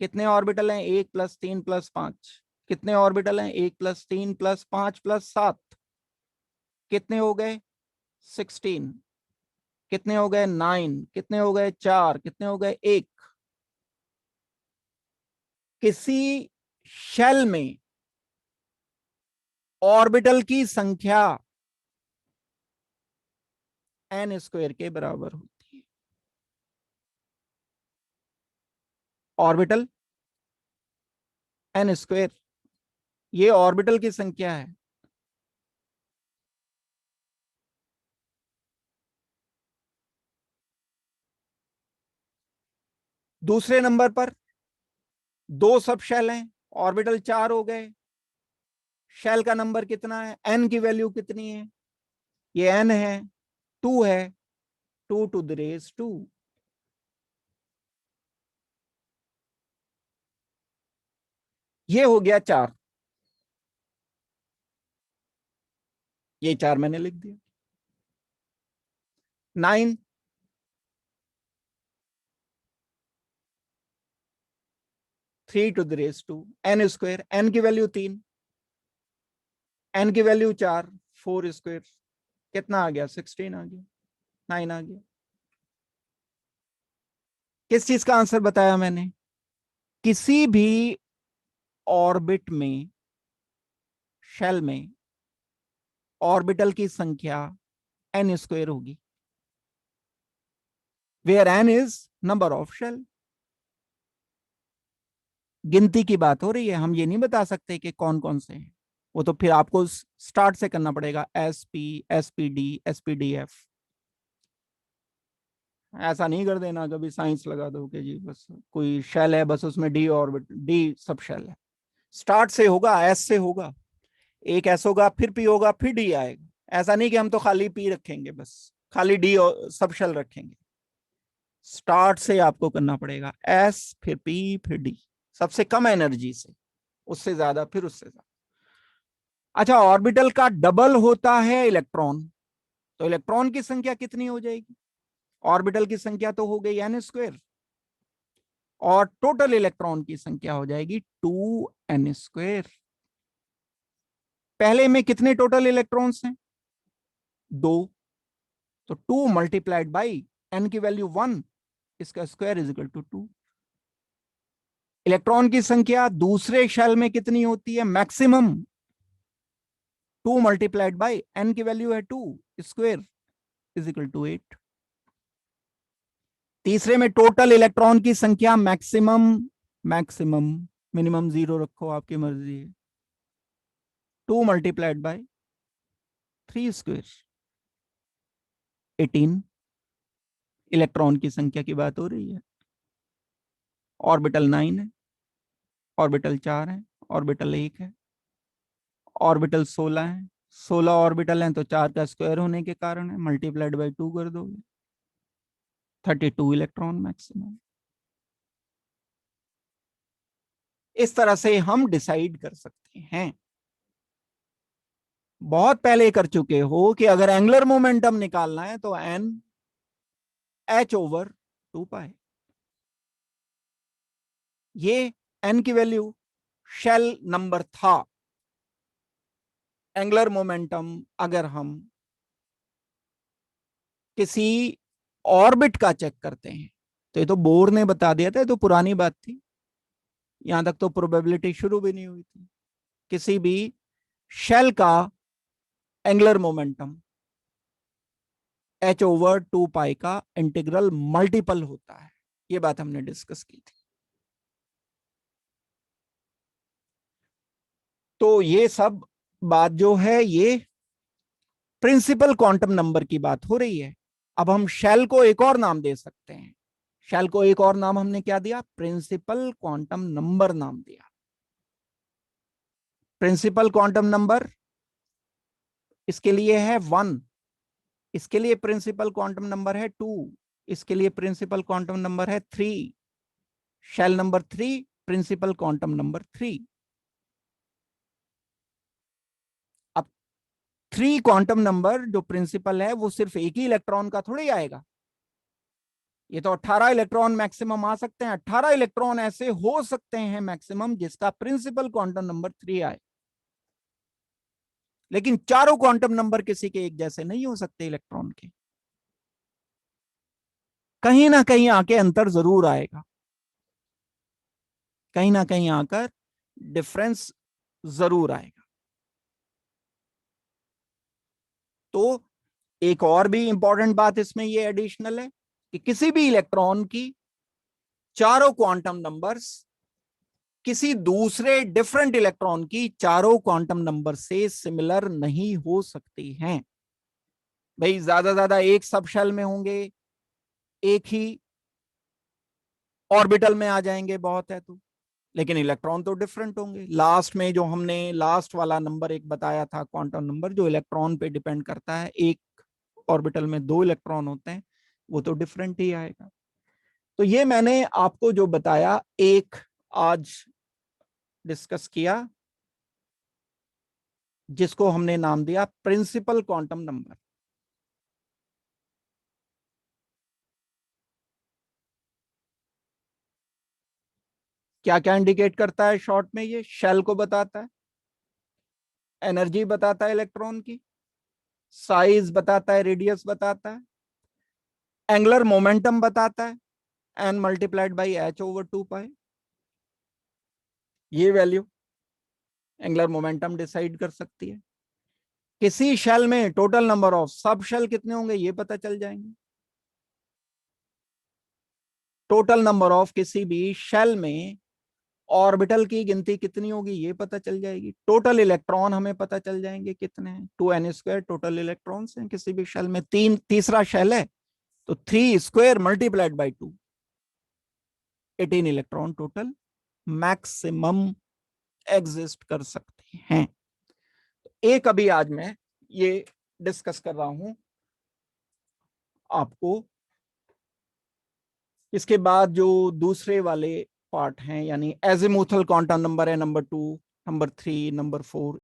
कितने ऑर्बिटल हैं, 1 प्लस 3 प्लस 5। कितने ऑर्बिटल हैं, 1 प्लस 3 प्लस 5 प्लस 7। कितने हो गए, 16। कितने हो गए, 9। कितने हो गए, 4। कितने हो गए, 1। किसी शेल में ऑर्बिटल की संख्या एन स्क्वायर के बराबर होती है। ऑर्बिटल एन स्क्वायर, ये ऑर्बिटल की संख्या है। दूसरे नंबर पर 2 सब शेल हैं, ऑर्बिटल 4 हो गए। शेल का नंबर कितना है, एन की वैल्यू कितनी है, ये एन है, 2 है, 2 टू द रेज 2। ये हो गया 4, ये 4 मैंने लिख दिया। 9, 3 to the raise 2, N square, N की वैल्यू 3, एन की वैल्यू 4, 4 स्क्वायर कितना आ गया, 16 आ गया, 9 आ गया। किस चीज का आंसर बताया मैंने, किसी भी ऑर्बिट में, शेल में ऑर्बिटल की संख्या एन स्क्वायर होगी, where N is number of shell. गिनती की बात हो रही है, हम ये नहीं बता सकते कि कौन कौन से हैं, वो तो फिर आपको स्टार्ट से करना पड़ेगा, S P, S P D, S P D F. ऐसा नहीं कर देना कभी साइंस लगा दो कि जी बस कोई शेल है बस उसमें D orbit, D sub shell है। स्टार्ट से होगा, एस से होगा, एक एस होगा, फिर पी होगा, फिर डी आएगा। ऐसा नहीं कि हम तो खाली पी रखेंगे, बस खाली डी सब शेल रखेंगे। स्टार्ट से आपको करना पड़ेगा, एस फिर पी फिर डी, सबसे कम एनर्जी से, उससे ज्यादा, फिर उससे ज्यादा। अच्छा, ऑर्बिटल का डबल होता है इलेक्ट्रॉन। तो इलेक्ट्रॉन की संख्या कितनी हो जाएगी? ऑर्बिटल की संख्या तो हो गई n², और टोटल इलेक्ट्रॉन की संख्या हो जाएगी 2n²। पहले में कितने टोटल इलेक्ट्रॉन्स हैं? 2। तो 2 मल्टीप्लाइड बाई n की वैल्यू 1, इसका square is equal to 2। Electron की संख्या दूसरे शेल में कितनी होती है मैक्सिमम? 2 मल्टीप्लाइड बाई n की वैल्यू है 2, स्क्वायर इज इक्वल टू 8। तीसरे में टोटल इलेक्ट्रॉन की संख्या मैक्सिमम, मिनिमम 0 रखो, आपकी मर्जी है, 2 मल्टीप्लाइड बाई 3 स्क्वायर, 18। इलेक्ट्रॉन की संख्या की बात हो रही है। ऑर्बिटल 9 है, ऑर्बिटल 4 है, ऑर्बिटल 1 है, ऑर्बिटल 16 है। 16 ऑर्बिटल हैं तो 4 का स्क्वायर होने के कारण है, मल्टीप्लाइड बाई 2 कर दोगे, 32 इलेक्ट्रॉन मैक्सिमम। इस तरह से हम डिसाइड कर सकते हैं। बहुत पहले कर चुके हो कि अगर एंगुलर मोमेंटम निकालना है तो n h/2π। ये n की वैल्यू शेल नंबर था। एंगुलर मोमेंटम अगर हम किसी ऑर्बिट का चेक करते हैं तो ये तो बोर ने बता दिया था, ये तो पुरानी बात थी, यहां तक तो प्रोबेबिलिटी शुरू भी नहीं हुई थी। किसी भी शेल का एंगुलर मोमेंटम h/2π का इंटीग्रल मल्टीपल होता है, ये बात हमने डिस्कस की थी। तो ये सब बात जो है ये प्रिंसिपल क्वांटम नंबर की बात हो रही है। अब हम शेल को एक और नाम दे सकते हैं। शेल को एक और नाम हमने क्या दिया? प्रिंसिपल क्वांटम नंबर नाम दिया। प्रिंसिपल क्वांटम नंबर इसके लिए है 1, इसके लिए प्रिंसिपल क्वांटम नंबर है 2, इसके लिए प्रिंसिपल क्वांटम नंबर है 3। Shell number 3, principal quantum number 3। अब 3 क्वांटम नंबर जो प्रिंसिपल है वो सिर्फ एक ही इलेक्ट्रॉन का थोड़ी आएगा, ये तो 18 इलेक्ट्रॉन मैक्सिमम आ सकते हैं। 18 इलेक्ट्रॉन ऐसे हो सकते हैं मैक्सिमम जिसका प्रिंसिपल क्वांटम नंबर 3 आए, लेकिन चारों क्वांटम नंबर किसी के एक जैसे नहीं हो सकते इलेक्ट्रॉन के, कहीं ना कहीं आके अंतर जरूर आएगा, कहीं ना कहीं आकर डिफरेंस जरूर आएगा। तो एक और भी इंपॉर्टेंट बात इसमें ये एडिशनल है कि किसी भी इलेक्ट्रॉन की चारों क्वांटम नंबर्स किसी दूसरे डिफरेंट इलेक्ट्रॉन की चारों क्वांटम नंबर से सिमिलर नहीं हो सकती हैं। भाई ज्यादा एक सब शेल में होंगे, एक ही ऑर्बिटल में आ जाएंगे बहुत है तो, लेकिन इलेक्ट्रॉन तो डिफरेंट होंगे। लास्ट में जो हमने लास्ट वाला नंबर एक बताया था क्वांटम नंबर जो इलेक्ट्रॉन पे डिपेंड करता है, एक ऑर्बिटल में 2 इलेक्ट्रॉन होते हैं, वो तो डिफरेंट ही आएगा। तो ये मैंने आपको जो बताया एक आज डिस्कस किया, जिसको हमने नाम दिया प्रिंसिपल क्वांटम नंबर। क्या क्या इंडिकेट करता है शॉर्ट में? ये शेल को बताता है, एनर्जी बताता है इलेक्ट्रॉन की, साइज बताता है, रेडियस बताता है, एंगुलर मोमेंटम बताता है n मल्टीप्लाइड बाई h/2π। ये वैल्यू एंगुलर मोमेंटम डिसाइड कर सकती है। किसी शेल में total number of sub shell कितने होंगे ये पता चल जाएंगे। टोटल नंबर ऑफ किसी भी शेल में ऑर्बिटल की गिनती कितनी होगी ये पता चल जाएगी। टोटल इलेक्ट्रॉन हमें पता चल जाएंगे कितने हैं, 2n² टोटल इलेक्ट्रॉन्स हैं किसी भी शेल में। तीसरा शेल है तो 3² multiplied by 2, 18 electron total maximum exist कर सकते हैं। एक अभी आज मैं ये डिस्कस कर रहा हूं आपको, इसके बाद जो दूसरे वाले पार्ट हैं यानी एजिमुथल क्वांटम नंबर है, नंबर 2, नंबर 3, नंबर 4,